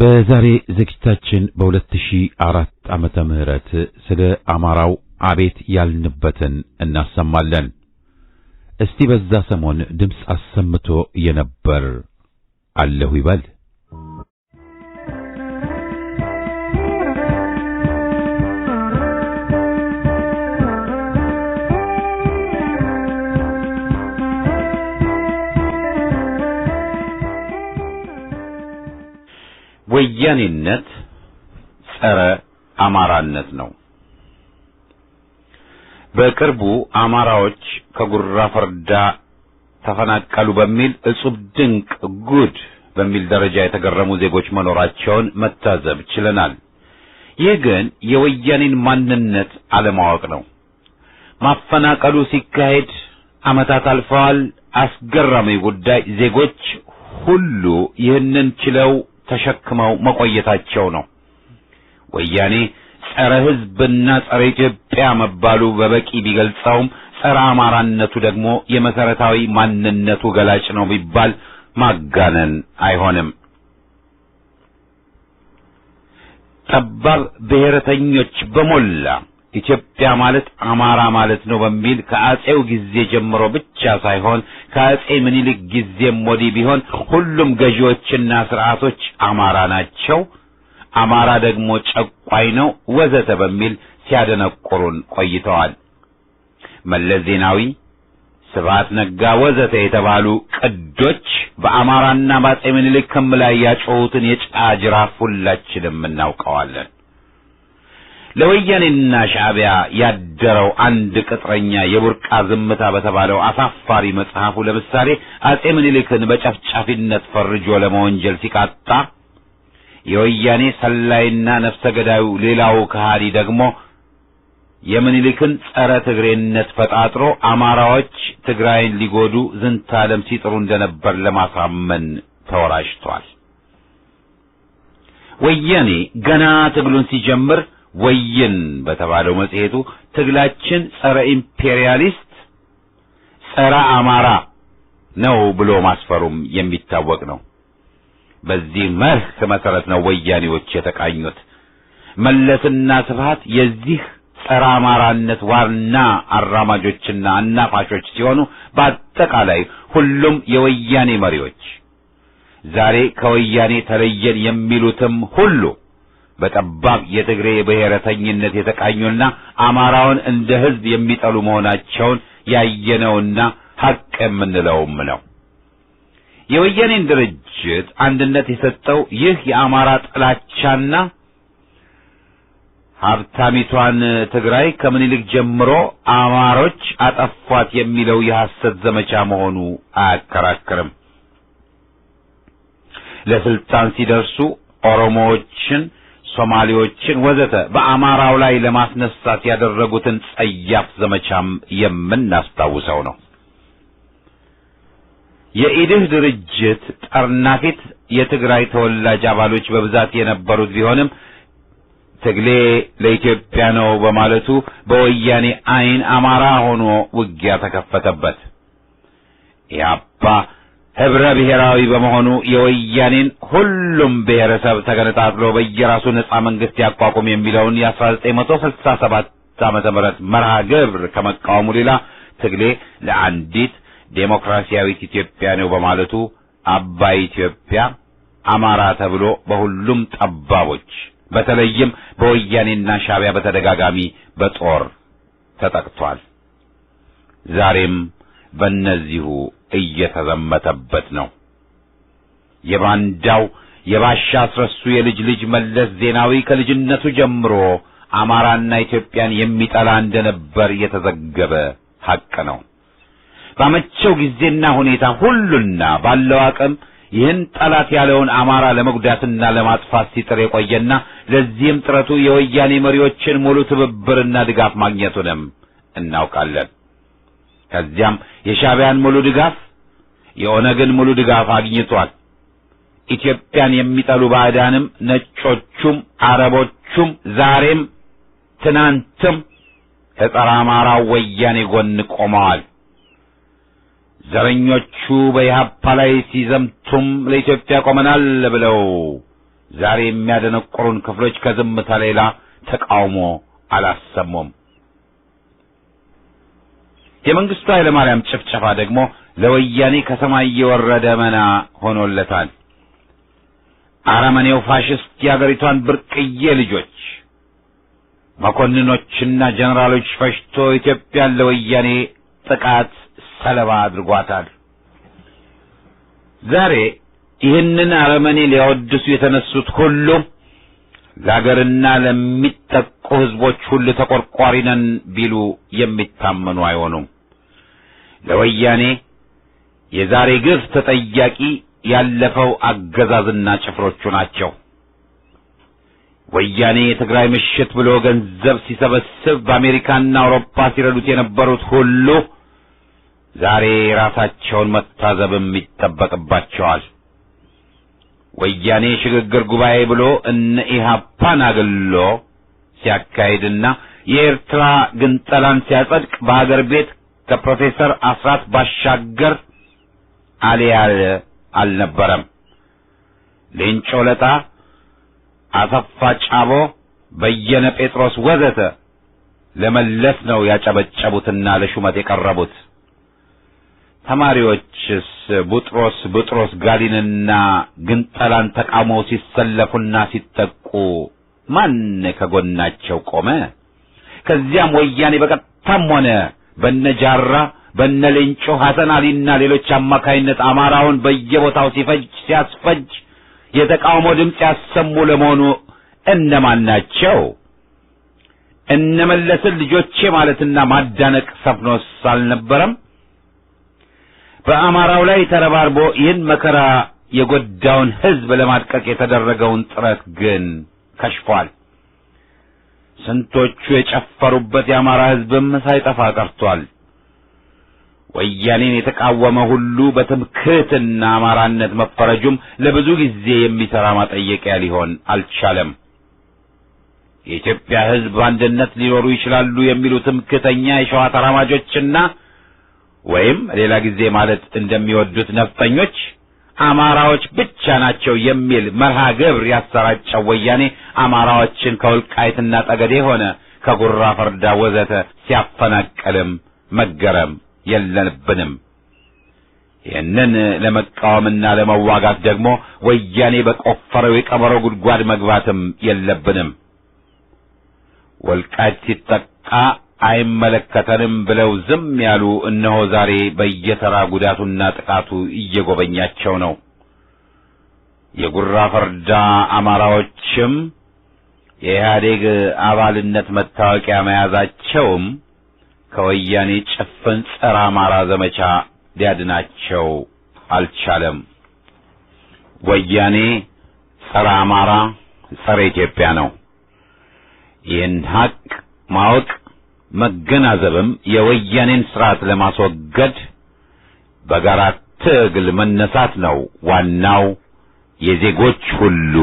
በዛሬ ዝግጅታችን በ2004 ዓመተ ምህረት ስለ አማራው አቤት ያልንበትን እናሰማለን። እስቲ በዛ ሰሞን ድምፅ አሰምቶ የነበር አለሁ ይበል። ወያኔነት ጸረ አማራነት ነው። በቅርቡ አማራዎች ከጉራ ፈርዳ ተፈናቀሉ በሚል እጹብ ድንቅ ጉድ በሚል ደረጃ የተገረሙ ዜጎች መኖራቸውን መታዘብ ችለናል። ይህ ግን የወያኔን ማንነት አለማወቅ ነው። ማፈናቀሉ ሲካሄድ ዓመታት አልፈዋል። አስገራሚ ጉዳይ ዜጎች ሁሉ ይህንን ችለው ተሸክመው መቆየታቸው ነው። ወያኔ ጸረ ሕዝብና ጸረ ኢትዮጵያ መባሉ በበቂ ቢገልጸውም ጸረ አማራነቱ ደግሞ የመሰረታዊ ማንነቱ ገላጭ ነው ቢባል ማጋነን አይሆንም። ጠባብ ብሔረተኞች በሞላ ኢትዮጵያ ማለት አማራ ማለት ነው በሚል ከአጼው ጊዜ ጀምሮ ብቻ ሳይሆን ከአጼ ምኒልክ ጊዜም ወዲህ ቢሆን ሁሉም ገዢዎችና ስርዓቶች አማራ ናቸው፣ አማራ ደግሞ ጨቋይ ነው ወዘተ በሚል ሲያደነቁሩን ቆይተዋል። መለስ ዜናዊ፣ ስብሐት ነጋ ወዘተ የተባሉ ቅዶች በአማራና በአጼ ምኒልክ ክም ላይ ያጮሁትን የጫጅራፍ ሁላችንም እናውቀዋለን። ለወያኔና ሻዕቢያ ያደረው አንድ ቅጥረኛ የቡርቃ ዝምታ በተባለው አሳፋሪ መጽሐፉ ለምሳሌ አጼ ምኒልክን በጨፍጫፊነት ፈርጆ ለመወንጀል ሲቃጣ የወያኔ ሰላይና ነፍሰ ገዳዩ ሌላው ከሃዲ ደግሞ የምኒልክን ጸረ ትግሬነት ፈጣጥሮ አማራዎች ትግራይን ሊጎዱ ዝንታለም ሲጥሩ እንደነበር ለማሳመን ተወራጅቷል። ወያኔ ገና ትግሉን ሲጀምር ወይን በተባለው መጽሔቱ ትግላችን ጸረ ኢምፔሪያሊስት ጸረ አማራ ነው ብሎ ማስፈሩም የሚታወቅ ነው። በዚህ መርህ መሰረት ነው ወያኔዎች የተቃኙት። መለስና ስብሐት የዚህ ጸረ አማራነት ዋና አራማጆችና አናፋሾች ሲሆኑ በአጠቃላይ ሁሉም የወያኔ መሪዎች ዛሬ ከወያኔ ተለየን የሚሉትም ሁሉ በጠባብ የትግሬ ብሔረተኝነት የተቃኙና አማራውን እንደ ሕዝብ የሚጠሉ መሆናቸውን ያየነውና ሐቅ የምንለውም ነው። የወያኔን ድርጅት አንድነት የሰጠው ይህ የአማራ ጥላቻና ሀብታሚቷን ትግራይ ከምኒልክ ጀምሮ አማሮች አጠፏት የሚለው የሐሰት ዘመቻ መሆኑ አያከራክርም። ለስልጣን ሲደርሱ ኦሮሞዎችን፣ ሶማሌዎችን ወዘተ በአማራው ላይ ለማስነሳት ያደረጉትን ጸያፍ ዘመቻም የምናስታውሰው ነው። የኢድህ ድርጅት ጠርናፊት የትግራይ ተወላጅ አባሎች በብዛት የነበሩት ቢሆንም ትግሌ ለኢትዮጵያ ነው በማለቱ በወያኔ ዓይን አማራ ሆኖ ውጊያ ተከፈተበት። ኢህአፓ ህብረ ብሔራዊ በመሆኑ የወያኔን ሁሉም ብሔረሰብ ተገነጣጥሎ በየራሱ ነጻ መንግስት ያቋቁም የሚለውን የ1967 ዓመተ ምህረት መርሃ ግብር ከመቃወሙ ሌላ ትግሌ ለአንዲት ዴሞክራሲያዊት ኢትዮጵያ ነው በማለቱ አባይ ኢትዮጵያ አማራ ተብሎ በሁሉም ጠባቦች በተለይም በወያኔና ሻዕቢያ በተደጋጋሚ በጦር ተጠቅቷል። ዛሬም በእነዚሁ እየተዘመተበት ነው። የባንዳው የባሻ አስረሱ የልጅ ልጅ መለስ ዜናዊ ከልጅነቱ ጀምሮ አማራና ኢትዮጵያን የሚጠላ እንደነበር የተዘገበ ሐቅ ነው። ባመቸው ጊዜና ሁኔታ ሁሉና ባለው አቅም ይህን ጠላት ያለውን አማራ ለመጉዳትና ለማጥፋት ሲጥር የቆየና ለዚህም ጥረቱ የወያኔ መሪዎችን ሙሉ ትብብርና ድጋፍ ማግኘቱንም እናውቃለን። ከዚያም የሻዕቢያን ሙሉ ድጋፍ፣ የኦነግን ሙሉ ድጋፍ አግኝቷል። ኢትዮጵያን የሚጠሉ ባዕዳንም ነጮቹም አረቦቹም ዛሬም ትናንትም ከጸረ አማራው ወያኔ ጎን ቆመዋል። ዘረኞቹ በኢህአፓ ላይ ሲዘምቱም ለኢትዮጵያ ቆመናል ብለው ዛሬ የሚያደነቁሩን ክፍሎች ከዝምታ ሌላ ተቃውሞ አላሰሙም። የመንግስቱ ኃይለማርያም ጭፍጨፋ ደግሞ ለወያኔ ከሰማይ የወረደ መና ሆኖለታል። አረመኔው ፋሽስት የአገሪቷን ብርቅዬ ልጆች መኮንኖችና ጀነራሎች ፈጅቶ ኢትዮጵያን ለወያኔ ጥቃት ሰለባ አድርጓታል። ዛሬ ይህንን አረመኔ ሊያወድሱ የተነሱት ሁሉ ለአገርና ለሚጠቁ ህዝቦች ሁሉ ተቆርቋሪ ነን ቢሉ የሚታመኑ አይሆኑም። ለወያኔ የዛሬ ግፍ ተጠያቂ ያለፈው አገዛዝና ጭፍሮቹ ናቸው። ወያኔ የትግራይ ምሽት ብሎ ገንዘብ ሲሰበስብ በአሜሪካና አውሮፓ ሲረዱት የነበሩት ሁሉ ዛሬ ራሳቸውን መታዘብም ይጠበቅባቸዋል። ወያኔ ሽግግር ጉባኤ ብሎ እነ ኢህአፓን አግሎ ሲያካሂድና የኤርትራ ግንጠላን ሲያጸድቅ በሀገር ቤት ከፕሮፌሰር አስራት ባሻገር አልያለ አልነበረም። ሌንጮ ለታ፣ አሰፋ ጫቦ፣ በየነ ጴጥሮስ ወዘተ ለመለስ ነው ያጨበጨቡትና ለሹመት የቀረቡት። ተማሪዎችስ ቡጥሮስ ጋሊንና ግንጠላን ተቃውመው ሲሰለፉና ሲጠቁ ማን ከጎናቸው ቆመ? ከዚያም ወያኔ በቀጥታም ሆነ በነጃራ በነሌንጮ ሐሰን አሊና ሌሎች አማካይነት አማራውን በየቦታው ሲያስፈጅ የተቃውሞ ድምፅ ያሰሙ ለመሆኑ እነማን ናቸው? እነመለስን ልጆቼ ማለትና ማዳነቅ ሰፍኖስ አልነበረም? በአማራው ላይ ተረባርቦ ይህን መከራ የጎዳውን ሕዝብ ለማድቀቅ የተደረገውን ጥረት ግን ከሽፏል። ስንቶቹ የጨፈሩበት የአማራ ሕዝብም ሳይጠፋ ቀርቷል። ወያኔን የተቃወመ ሁሉ በትምክህትና አማራነት መፈረጁም ለብዙ ጊዜ የሚሠራ ማጠየቂያ ሊሆን አልቻለም። የኢትዮጵያ ሕዝብ በአንድነት ሊኖሩ ይችላሉ የሚሉ ትምክህተኛ የሸዋ ተራማጆችና ወይም ሌላ ጊዜ ማለት እንደሚወዱት ነፍጠኞች አማራዎች ብቻ ናቸው የሚል መርሃ ግብር ያሰራጨው ወያኔ አማራዎችን ከወልቃይትና ጠገዴ ሆነ ከጉራ ፈርዳ ወዘተ ሲያፈናቅልም መገረም የለብንም። ይህንን ለመቃወምና ለመዋጋት ደግሞ ወያኔ በቆፈረው የቀበሮ ጉድጓድ መግባትም የለብንም። ወልቃይት ሲጠቃ አይመለከተንም ብለው ዝም ያሉ እነሆ ዛሬ በየተራ ጉዳቱና ጥቃቱ እየጎበኛቸው ነው። የጉራ ፈርዳ አማራዎችም የኢህአዴግ አባልነት መታወቂያ መያዛቸውም ከወያኔ ጭፍን ጸረ አማራ ዘመቻ ሊያድናቸው አልቻለም። ወያኔ ጸረ አማራ፣ ጸረ ኢትዮጵያ ነው። ይህን ሀቅ ማወቅ መገናዘብም የወያኔን ስርዓት ለማስወገድ በጋራ ትግል መነሳት ነው ዋናው የዜጎች ሁሉ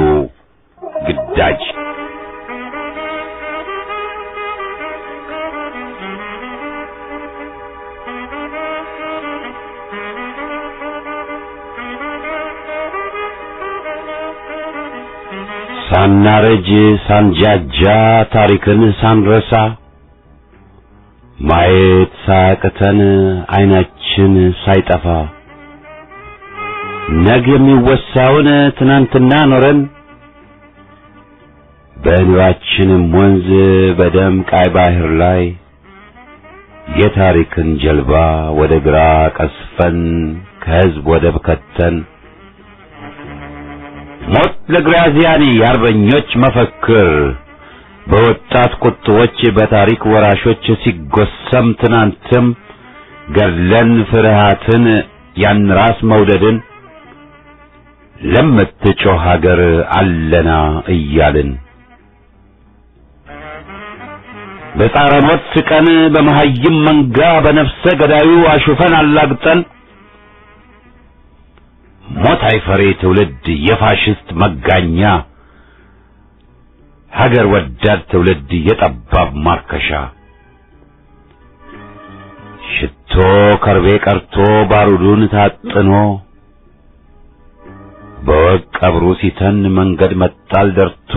ግዳጅ። ሳናረጅ ሳንጃጃ ታሪክን ሳንረሳ ማየት ሳያቅተን ዓይናችን ሳይጠፋ ነገ የሚወሳውን ትናንትና ኖረን በኑራችንም ወንዝ በደም ቀይ ባህር ላይ የታሪክን ጀልባ ወደ ግራ ቀስፈን ከሕዝብ ወደብ ከተን ሞት ለግራዚያኒ የአርበኞች መፈክር በወጣት ቁጥቦች በታሪክ ወራሾች ሲጎሰም ትናንትም ገድለን ፍርሃትን ያን ራስ መውደድን ለምትጮህ ሀገር አለና እያልን በጻረ ሞት ቀን በመሐይም መንጋ በነፍሰ ገዳዩ አሹፈን አላግጠን ሞት አይፈሬ ትውልድ የፋሽስት መጋኛ ሀገር ወዳድ ትውልድ የጠባብ ማርከሻ ሽቶ ከርቤ ቀርቶ ባሩዱን ታጥኖ በወቅ ቀብሩ ሲተን መንገድ መጣል ደርቶ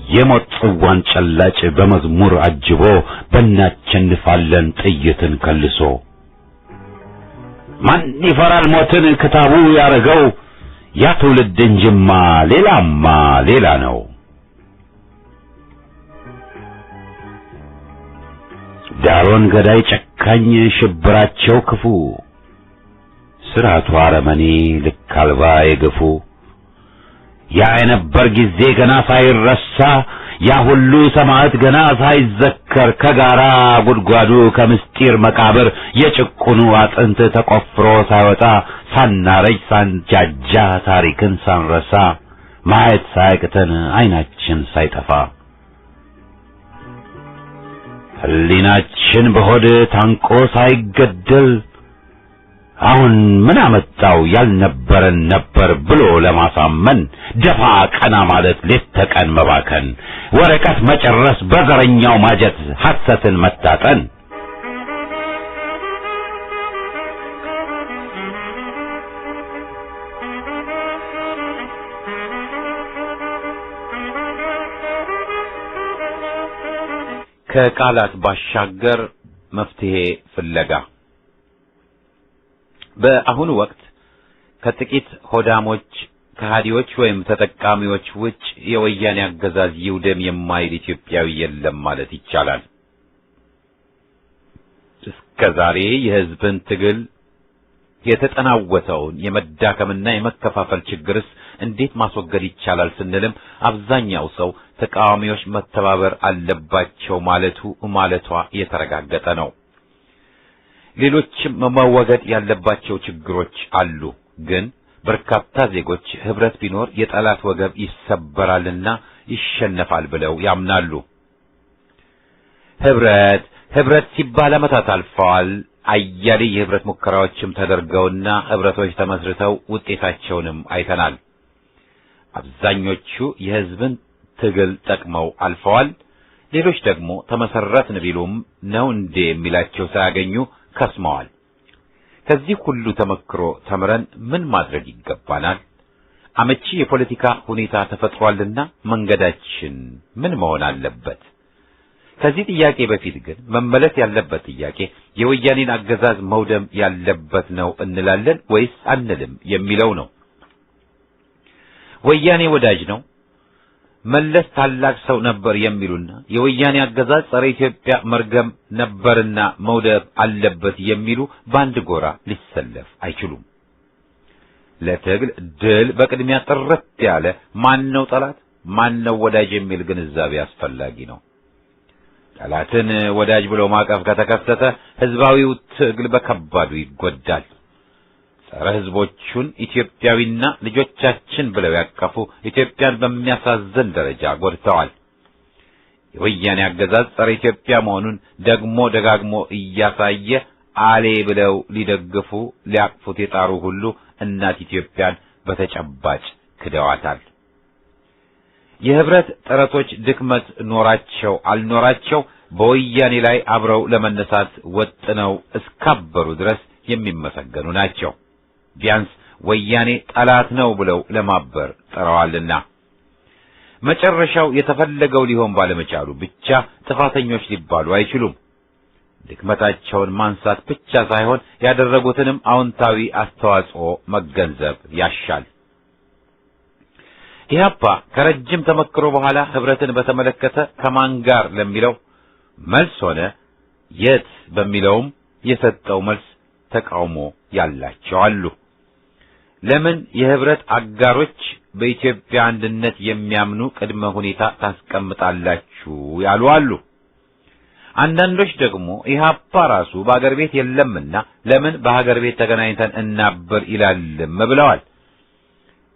የሞት ጽዋን ጨላጭ በመዝሙር አጅቦ በእናቸንፋለን ጥይትን ከልሶ ማን ይፈራል ሞትን ክታቡ ያረገው ያ ትውልድ እንጅማ ሌላማ ሌላ ነው። ዳሮን ገዳይ ጨካኝ ሽብራቸው ክፉ ስርዓቱ አረመኔ ልክ አልባ የገፉ ያ የነበር ጊዜ ገና ሳይረሳ ያ ሁሉ ሰማዕት ገና ሳይዘከር ከጋራ ጉድጓዱ ከምስጢር መቃብር የጭቁኑ አጥንት ተቆፍሮ ሳይወጣ ሳናረጅ ሳንጃጃ ታሪክን ሳንረሳ ማየት ሳያቅተን ዓይናችን ሳይጠፋ ሕሊናችን በሆድ ታንቆ ሳይገደል አሁን ምን አመጣው ያልነበረን ነበር ብሎ ለማሳመን ደፋ ቀና ማለት ሌት ተቀን መባከን ወረቀት መጨረስ በዘረኛው ማጀት ሐሰትን መታጠን ከቃላት ባሻገር መፍትሄ ፍለጋ በአሁኑ ወቅት ከጥቂት ሆዳሞች ከሃዲዎች ወይም ተጠቃሚዎች ውጭ የወያኔ አገዛዝ ይውደም የማይል ኢትዮጵያዊ የለም ማለት ይቻላል። እስከዛሬ የሕዝብን ትግል የተጠናወተውን የመዳከምና የመከፋፈል ችግርስ እንዴት ማስወገድ ይቻላል ስንልም አብዛኛው ሰው ተቃዋሚዎች መተባበር አለባቸው ማለቷ የተረጋገጠ ነው። ሌሎችም መወገድ ያለባቸው ችግሮች አሉ። ግን በርካታ ዜጎች ህብረት ቢኖር የጠላት ወገብ ይሰበራልና ይሸነፋል ብለው ያምናሉ። ህብረት ሲባል ዓመታት አልፈዋል። አያሌ የህብረት ሙከራዎችም ተደርገውና ህብረቶች ተመስርተው ውጤታቸውንም አይተናል። አብዛኞቹ የህዝብን ትግል ጠቅመው አልፈዋል። ሌሎች ደግሞ ተመሰረትን ቢሉም ነው እንዴ የሚላቸው ሳያገኙ ከስመዋል። ከዚህ ሁሉ ተመክሮ ተምረን ምን ማድረግ ይገባናል? አመቺ የፖለቲካ ሁኔታ ተፈጥሯልና መንገዳችን ምን መሆን አለበት? ከዚህ ጥያቄ በፊት ግን መመለስ ያለበት ጥያቄ የወያኔን አገዛዝ መውደም ያለበት ነው እንላለን ወይስ አንልም የሚለው ነው። ወያኔ ወዳጅ ነው፣ መለስ ታላቅ ሰው ነበር የሚሉና የወያኔ አገዛዝ ጸረ ኢትዮጵያ መርገም ነበርና መውደብ አለበት የሚሉ በአንድ ጎራ ሊሰለፍ አይችሉም። ለትግል ድል በቅድሚያ ጥርት ያለ ማን ነው ጠላት ማን ነው ወዳጅ የሚል ግንዛቤ አስፈላጊ ነው። ጠላትን ወዳጅ ብሎ ማቀፍ ከተከሰተ ህዝባዊው ትግል በከባዱ ይጎዳል። ጸረ ህዝቦቹን ኢትዮጵያዊና ልጆቻችን ብለው ያቀፉ ኢትዮጵያን በሚያሳዝን ደረጃ ጎድተዋል። የወያኔ አገዛዝ ጸረ ኢትዮጵያ መሆኑን ደግሞ ደጋግሞ እያሳየ አሌ ብለው ሊደግፉ ሊያቅፉት የጣሩ ሁሉ እናት ኢትዮጵያን በተጨባጭ ክደዋታል። የህብረት ጥረቶች ድክመት ኖራቸው አልኖራቸው በወያኔ ላይ አብረው ለመነሳት ወጥነው እስካበሩ ድረስ የሚመሰገኑ ናቸው። ቢያንስ ወያኔ ጠላት ነው ብለው ለማበር ጥረዋልና መጨረሻው የተፈለገው ሊሆን ባለመቻሉ ብቻ ጥፋተኞች ሊባሉ አይችሉም። ድክመታቸውን ማንሳት ብቻ ሳይሆን ያደረጉትንም አዎንታዊ አስተዋጽኦ መገንዘብ ያሻል። ኢህአፓ ከረጅም ተመክሮ በኋላ ህብረትን በተመለከተ ከማን ጋር ለሚለው መልስ ሆነ የት በሚለውም የሰጠው መልስ ተቃውሞ ያላቸው አሉ። ለምን የህብረት አጋሮች በኢትዮጵያ አንድነት የሚያምኑ ቅድመ ሁኔታ ታስቀምጣላችሁ ያሉ አሉ። አንዳንዶች ደግሞ ኢህአፓ ራሱ በአገር ቤት የለምና ለምን በሀገር ቤት ተገናኝተን እናበር ይላልም ብለዋል።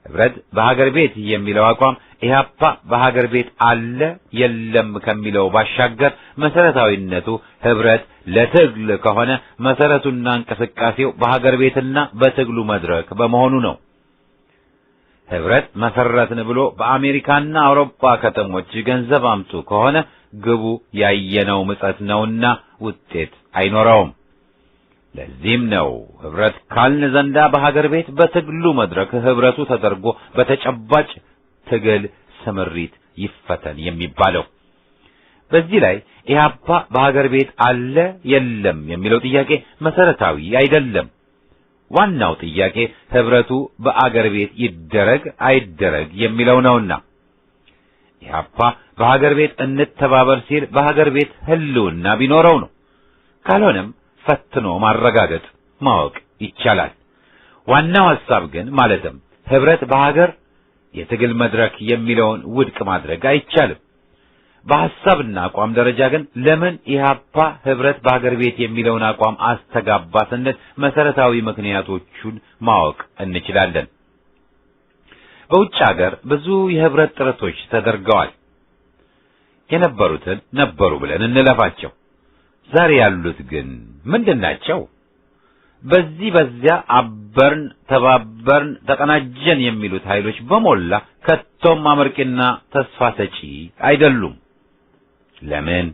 ህብረት በሀገር ቤት የሚለው አቋም ኢህአፓ በሀገር ቤት አለ የለም ከሚለው ባሻገር መሰረታዊነቱ ህብረት ለትግል ከሆነ መሰረቱና እንቅስቃሴው በሀገር ቤትና በትግሉ መድረክ በመሆኑ ነው። ህብረት መሰረትን ብሎ በአሜሪካና አውሮፓ ከተሞች ገንዘብ አምጡ ከሆነ ግቡ ያየነው ምጸት ነውና ውጤት አይኖረውም። ለዚህም ነው ህብረት ካልን ዘንዳ በሀገር ቤት በትግሉ መድረክ ህብረቱ ተደርጎ በተጨባጭ ትግል ስምሪት ይፈተን የሚባለው። በዚህ ላይ ኢህአፓ በሀገር ቤት አለ የለም የሚለው ጥያቄ መሰረታዊ አይደለም። ዋናው ጥያቄ ህብረቱ በአገር ቤት ይደረግ አይደረግ የሚለው ነውና ኢህአፓ በሀገር ቤት እንተባበር ሲል በሀገር ቤት ህልውና ቢኖረው ነው። ካልሆነም ፈትኖ ማረጋገጥ ማወቅ ይቻላል። ዋናው ሐሳብ ግን ማለትም ህብረት በሀገር የትግል መድረክ የሚለውን ውድቅ ማድረግ አይቻልም። በሐሳብና አቋም ደረጃ ግን ለምን ኢህአፓ ህብረት በአገር ቤት የሚለውን አቋም አስተጋባ ስንል መሰረታዊ ምክንያቶቹን ማወቅ እንችላለን። በውጭ ሀገር ብዙ የህብረት ጥረቶች ተደርገዋል። የነበሩትን ነበሩ ብለን እንለፋቸው። ዛሬ ያሉት ግን ምንድናቸው? በዚህ በዚያ አበርን፣ ተባበርን፣ ተቀናጀን የሚሉት ኃይሎች በሞላ ከቶም አመርቂና ተስፋ ሰጪ አይደሉም። ለምን?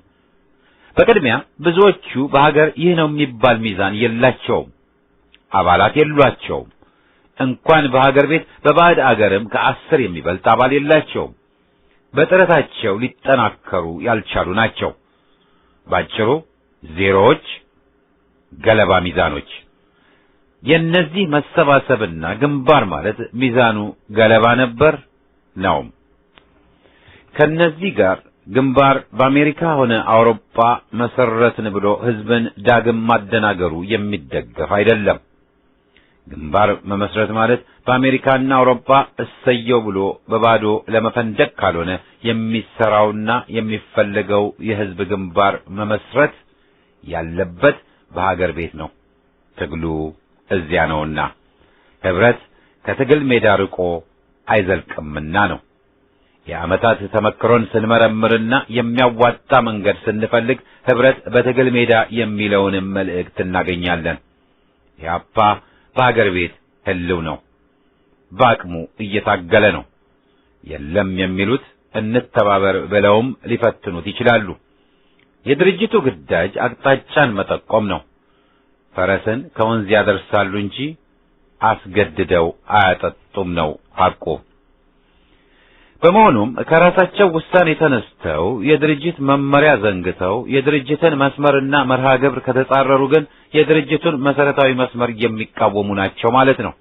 በቅድሚያ ብዙዎቹ በሀገር ይህ ነው የሚባል ሚዛን የላቸውም። አባላት የሏቸውም። እንኳን በሀገር ቤት በባዕድ አገርም ከ10 የሚበልጥ አባል የላቸውም። በጥረታቸው ሊጠናከሩ ያልቻሉ ናቸው። ባጭሩ ዜሮዎች፣ ገለባ ሚዛኖች። የነዚህ መሰባሰብና ግንባር ማለት ሚዛኑ ገለባ ነበር ነው። ከነዚህ ጋር ግንባር በአሜሪካ ሆነ አውሮፓ መሰረትን ብሎ ህዝብን ዳግም ማደናገሩ የሚደገፍ አይደለም። ግንባር መመስረት ማለት በአሜሪካና አውሮፓ እሰየው ብሎ በባዶ ለመፈንደቅ ካልሆነ የሚሰራውና የሚፈለገው የህዝብ ግንባር መመስረት ያለበት በሀገር ቤት ነው። ትግሉ እዚያ ነውና ህብረት ከትግል ሜዳ ርቆ አይዘልቅምና ነው። የዓመታት ተመክሮን ስንመረምርና የሚያዋጣ መንገድ ስንፈልግ ህብረት በትግል ሜዳ የሚለውንም መልእክት እናገኛለን። ኢህአፓ በሀገር ቤት ህልው ነው። በአቅሙ እየታገለ ነው። የለም የሚሉት እንተባበር ብለውም ሊፈትኑት ይችላሉ። የድርጅቱ ግዳጅ አቅጣጫን መጠቆም ነው። ፈረስን ከወንዝ ያደርሳሉ እንጂ አስገድደው አያጠጡም ነው ሐቁ። በመሆኑም ከራሳቸው ውሳኔ ተነስተው የድርጅት መመሪያ ዘንግተው የድርጅትን መስመርና መርሃ ግብር ከተጻረሩ ግን የድርጅቱን መሰረታዊ መስመር የሚቃወሙ ናቸው ማለት ነው።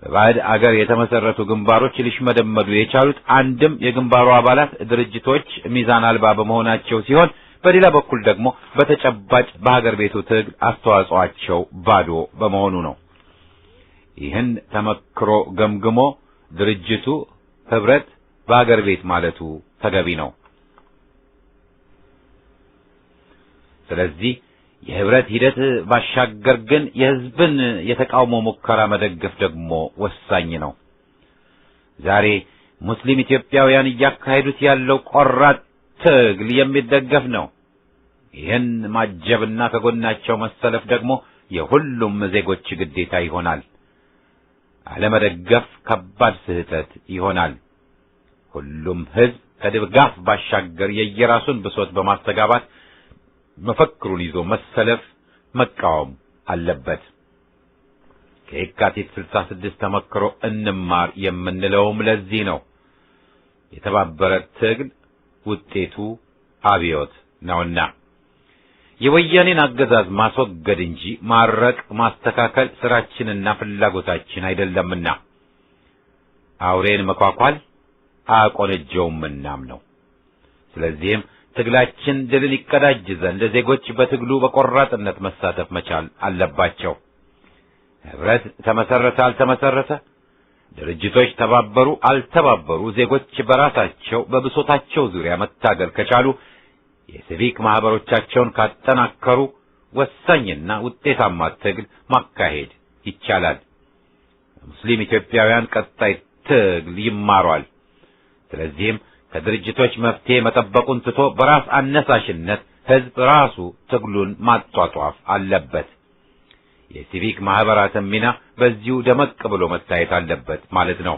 በባዕድ አገር የተመሰረቱ ግንባሮች ሊሽመደመዱ የቻሉት አንድም የግንባሩ አባላት ድርጅቶች ሚዛን አልባ በመሆናቸው ሲሆን፣ በሌላ በኩል ደግሞ በተጨባጭ በሀገር ቤቱ ትግል አስተዋጽኦአቸው ባዶ በመሆኑ ነው። ይህን ተመክሮ ገምግሞ ድርጅቱ ህብረት በሀገር ቤት ማለቱ ተገቢ ነው። ስለዚህ የህብረት ሂደት ባሻገር ግን የህዝብን የተቃውሞ ሙከራ መደገፍ ደግሞ ወሳኝ ነው። ዛሬ ሙስሊም ኢትዮጵያውያን እያካሄዱት ያለው ቆራጥ ትግል የሚደገፍ ነው። ይህን ማጀብና ከጎናቸው መሰለፍ ደግሞ የሁሉም ዜጎች ግዴታ ይሆናል። አለመደገፍ ከባድ ስህተት ይሆናል። ሁሉም ህዝብ ከድጋፍ ባሻገር የየራሱን ብሶት በማስተጋባት መፈክሩን ይዞ መሰለፍ፣ መቃወም አለበት። ከየካቲት 66 ተመክሮ እንማር የምንለውም ለዚህ ነው። የተባበረ ትግል ውጤቱ አብዮት ነውና የወያኔን አገዛዝ ማስወገድ እንጂ ማረቅ፣ ማስተካከል ስራችንና ፍላጎታችን አይደለምና አውሬን መኳኳል አቆነጀውምናም ነው። ስለዚህም ትግላችን ድልን ይቀዳጅ ዘንድ ዜጎች በትግሉ በቆራጥነት መሳተፍ መቻል አለባቸው። ህብረት ተመሰረተ አልተመሰረተ፣ ድርጅቶች ተባበሩ አልተባበሩ፣ ዜጎች በራሳቸው በብሶታቸው ዙሪያ መታገል ከቻሉ፣ የሲቪክ ማህበሮቻቸውን ካጠናከሩ ወሳኝና ውጤታማ ትግል ማካሄድ ይቻላል። ሙስሊም ኢትዮጵያውያን ቀጣይ ትግል ይማሯል። ስለዚህም ከድርጅቶች መፍትሄ መጠበቁን ትቶ በራስ አነሳሽነት ህዝብ ራሱ ትግሉን ማጧጧፍ አለበት። የሲቪክ ማህበራትን ሚና በዚሁ ደመቅ ብሎ መታየት አለበት ማለት ነው።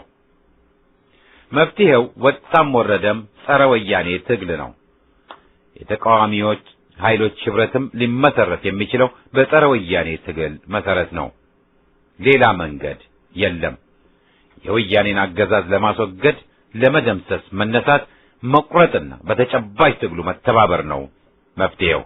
መፍትሄው ወጣም ወረደም ጸረ ወያኔ ትግል ነው። የተቃዋሚዎች ኃይሎች ህብረትም ሊመሰረት የሚችለው በጸረ ወያኔ ትግል መሰረት ነው። ሌላ መንገድ የለም። የወያኔን አገዛዝ ለማስወገድ ለመደምሰስ መነሳት፣ መቁረጥና በተጨባጭ ትግሉ መተባበር ነው መፍትሄው።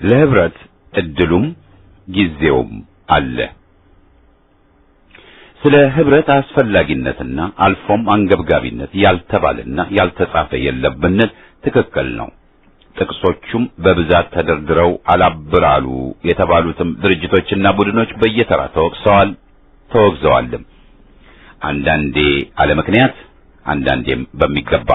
ለህብረት እድሉም ጊዜውም አለ። ስለ ህብረት አስፈላጊነትና አልፎም አንገብጋቢነት ያልተባለና ያልተጻፈ የለም ብንል ትክክል ነው። ጥቅሶቹም በብዛት ተደርድረው አላብራሉ የተባሉትም ድርጅቶችና ቡድኖች በየተራ ተወቅሰዋል፣ ተወግዘዋልም። አንዳንዴ አለ ምክንያት፣ አንዳንዴም በሚገባ።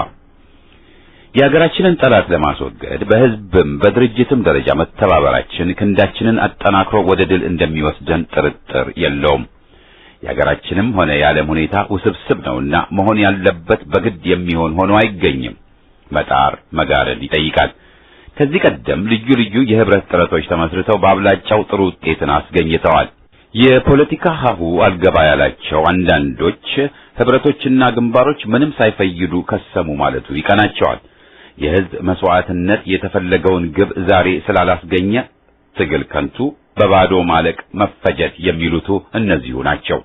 የሀገራችንን ጠላት ለማስወገድ በህዝብም በድርጅትም ደረጃ መተባበራችን ክንዳችንን አጠናክሮ ወደ ድል እንደሚወስደን ጥርጥር የለውም። የሀገራችንም ሆነ የዓለም ሁኔታ ውስብስብ ነውና መሆን ያለበት በግድ የሚሆን ሆኖ አይገኝም። መጣር መጋረድ ይጠይቃል። ከዚህ ቀደም ልዩ ልዩ የህብረት ጥረቶች ተመስርተው በአብላጫው ጥሩ ውጤትን አስገኝተዋል። የፖለቲካ ሀሁ አልገባ ያላቸው አንዳንዶች ህብረቶችና ግንባሮች ምንም ሳይፈይዱ ከሰሙ ማለቱ ይቀናቸዋል። የህዝብ መስዋዕትነት የተፈለገውን ግብ ዛሬ ስላላስገኘ ትግል ከንቱ፣ በባዶ ማለቅ፣ መፈጀት የሚሉት እነዚሁ ናቸው።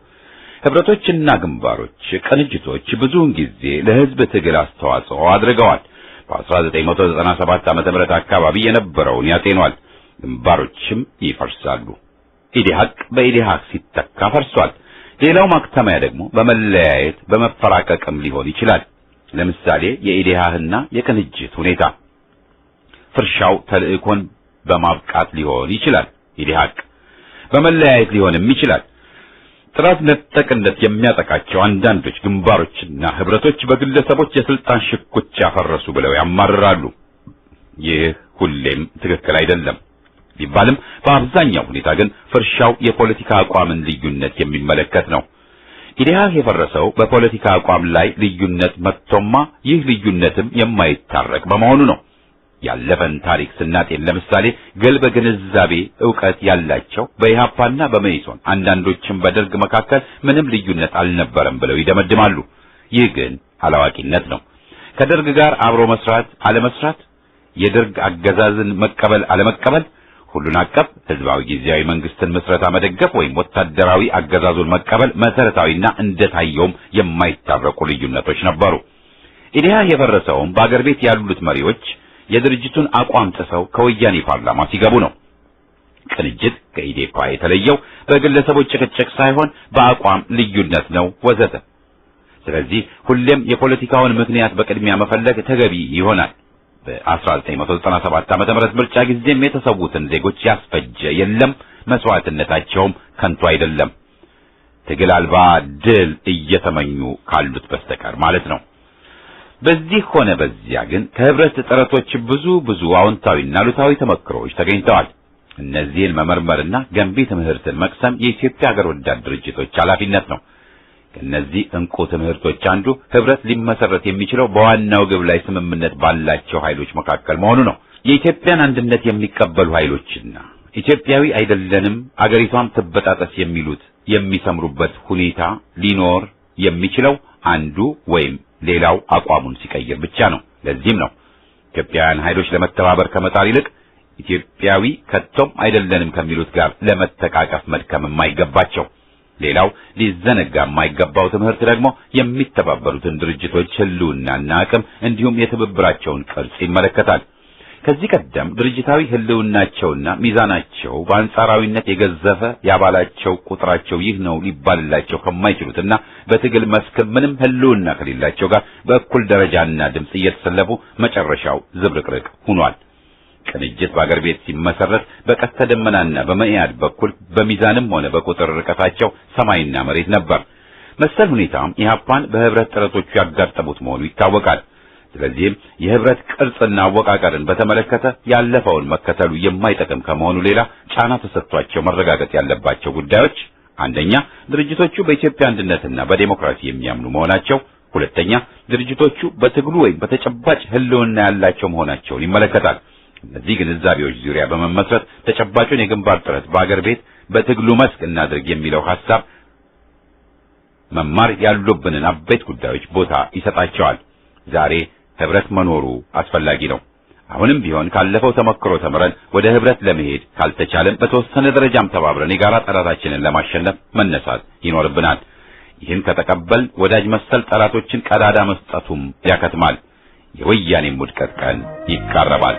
ህብረቶችና ግንባሮች፣ ቅንጅቶች ብዙውን ጊዜ ለህዝብ ትግል አስተዋጽኦ አድርገዋል። በ1997 ዓመተ ምህረት አካባቢ የነበረውን ያጤኗል። ግንባሮችም ይፈርሳሉ። ኢዴሃቅ በኢዴሃቅ ሲተካ ፈርሷል። ሌላው ማክተሚያ ደግሞ በመለያየት በመፈራቀቅም ሊሆን ይችላል። ለምሳሌ የኢዴሃህና የቅንጅት ሁኔታ ፍርሻው ተልእኮን በማብቃት ሊሆን ይችላል። ኢዴሃቅ በመለያየት ሊሆንም ይችላል። ጥራት ነጠቅነት የሚያጠቃቸው አንዳንዶች ግንባሮችና ህብረቶች በግለሰቦች የስልጣን ሽኩቻ ያፈረሱ ብለው ያማርራሉ። ይህ ሁሌም ትክክል አይደለም ቢባልም በአብዛኛው ሁኔታ ግን ፍርሻው የፖለቲካ አቋምን ልዩነት የሚመለከት ነው። ኢዴሃህ የፈረሰው በፖለቲካ አቋም ላይ ልዩነት መጥቶማ ይህ ልዩነትም የማይታረቅ በመሆኑ ነው። ያለፈን ታሪክ ስናጤን ለምሳሌ ግልብ ግንዛቤ ዕውቀት ያላቸው በኢህአፓና በመኢሶን አንዳንዶችም በደርግ መካከል ምንም ልዩነት አልነበረም ብለው ይደመድማሉ። ይህ ግን አላዋቂነት ነው። ከደርግ ጋር አብሮ መስራት አለመስራት፣ የደርግ አገዛዝን መቀበል አለመቀበል፣ ሁሉን አቀፍ ህዝባዊ ጊዜያዊ መንግስትን መስረታ መደገፍ ወይም ወታደራዊ አገዛዙን መቀበል መሰረታዊና እንደታየውም የማይታረቁ ልዩነቶች ነበሩ። ኢዴሃህ የፈረሰውም በአገር ቤት ያሉት መሪዎች የድርጅቱን አቋም ጥሰው ከወያኔ ፓርላማ ሲገቡ ነው። ቅንጅት ከኢዴፓ የተለየው በግለሰቦች ጭቅጭቅ ሳይሆን በአቋም ልዩነት ነው ወዘተ። ስለዚህ ሁሌም የፖለቲካውን ምክንያት በቅድሚያ መፈለግ ተገቢ ይሆናል። በ1997 ዓመተ ምህረት ምርጫ ጊዜም የተሰዉትን ዜጎች ያስፈጀ የለም፣ መስዋዕትነታቸውም ከንቱ አይደለም። ትግል አልባ ድል እየተመኙ ካሉት በስተቀር ማለት ነው። በዚህ ሆነ በዚያ ግን ከህብረት ጥረቶች ብዙ አዎንታዊና አሉታዊ ተመክሮች ተገኝተዋል። እነዚህን መመርመርና ገንቢ ትምህርትን መቅሰም የኢትዮጵያ ሀገር ወዳድ ድርጅቶች ኃላፊነት ነው። ከነዚህ እንቁ ትምህርቶች አንዱ ህብረት ሊመሰረት የሚችለው በዋናው ግብ ላይ ስምምነት ባላቸው ኃይሎች መካከል መሆኑ ነው። የኢትዮጵያን አንድነት የሚቀበሉ ኃይሎችና ኢትዮጵያዊ አይደለንም አገሪቷም ትበጣጠስ የሚሉት የሚሰምሩበት ሁኔታ ሊኖር የሚችለው አንዱ ወይም ሌላው አቋሙን ሲቀይር ብቻ ነው። ለዚህም ነው ኢትዮጵያውያን ኃይሎች ለመተባበር ከመጣር ይልቅ ኢትዮጵያዊ ከቶም አይደለንም ከሚሉት ጋር ለመተቃቀፍ መድከም የማይገባቸው። ሌላው ሊዘነጋ የማይገባው ትምህርት ደግሞ የሚተባበሩትን ድርጅቶች ህልውናና አቅም እንዲሁም የትብብራቸውን ቅርጽ ይመለከታል። ከዚህ ቀደም ድርጅታዊ ህልውናቸውና ሚዛናቸው በአንጻራዊነት የገዘፈ ያባላቸው ቁጥራቸው ይህ ነው ሊባልላቸው ከማይችሉትና በትግል መስክ ምንም ህልውና ከሌላቸው ጋር በእኩል ደረጃና ድምጽ እየተሰለፉ መጨረሻው ዝብርቅርቅ ሆኗል። ቅንጅት በአገር ቤት ሲመሰረት በቀስተ ደመናና በመኢአድ በኩል በሚዛንም ሆነ በቁጥር ርቀታቸው ሰማይና መሬት ነበር። መሰል ሁኔታም ኢህአፓን በህብረት ጥረቶቹ ያጋጠሙት መሆኑ ይታወቃል። ስለዚህም የህብረት ቅርጽና አወቃቀርን በተመለከተ ያለፈውን መከተሉ የማይጠቅም ከመሆኑ ሌላ ጫና ተሰጥቷቸው መረጋገጥ ያለባቸው ጉዳዮች፣ አንደኛ ድርጅቶቹ በኢትዮጵያ አንድነትና በዴሞክራሲ የሚያምኑ መሆናቸው፣ ሁለተኛ ድርጅቶቹ በትግሉ ወይም በተጨባጭ ህልውና ያላቸው መሆናቸውን ይመለከታል። እነዚህ ግንዛቤዎች ዙሪያ በመመስረት ተጨባጩን የግንባር ጥረት በአገር ቤት በትግሉ መስክ እናድርግ የሚለው ሐሳብ መማር ያሉብንን አበይት ጉዳዮች ቦታ ይሰጣቸዋል። ዛሬ ህብረት መኖሩ አስፈላጊ ነው። አሁንም ቢሆን ካለፈው ተመክሮ ተምረን ወደ ህብረት ለመሄድ ካልተቻለም በተወሰነ ደረጃም ተባብረን የጋራ ጠላታችንን ለማሸነፍ መነሳት ይኖርብናል። ይህን ከተቀበል ወዳጅ መሰል ጠላቶችን ቀዳዳ መስጠቱም ያከትማል። የወያኔም ውድቀት ቀን ይቃረባል።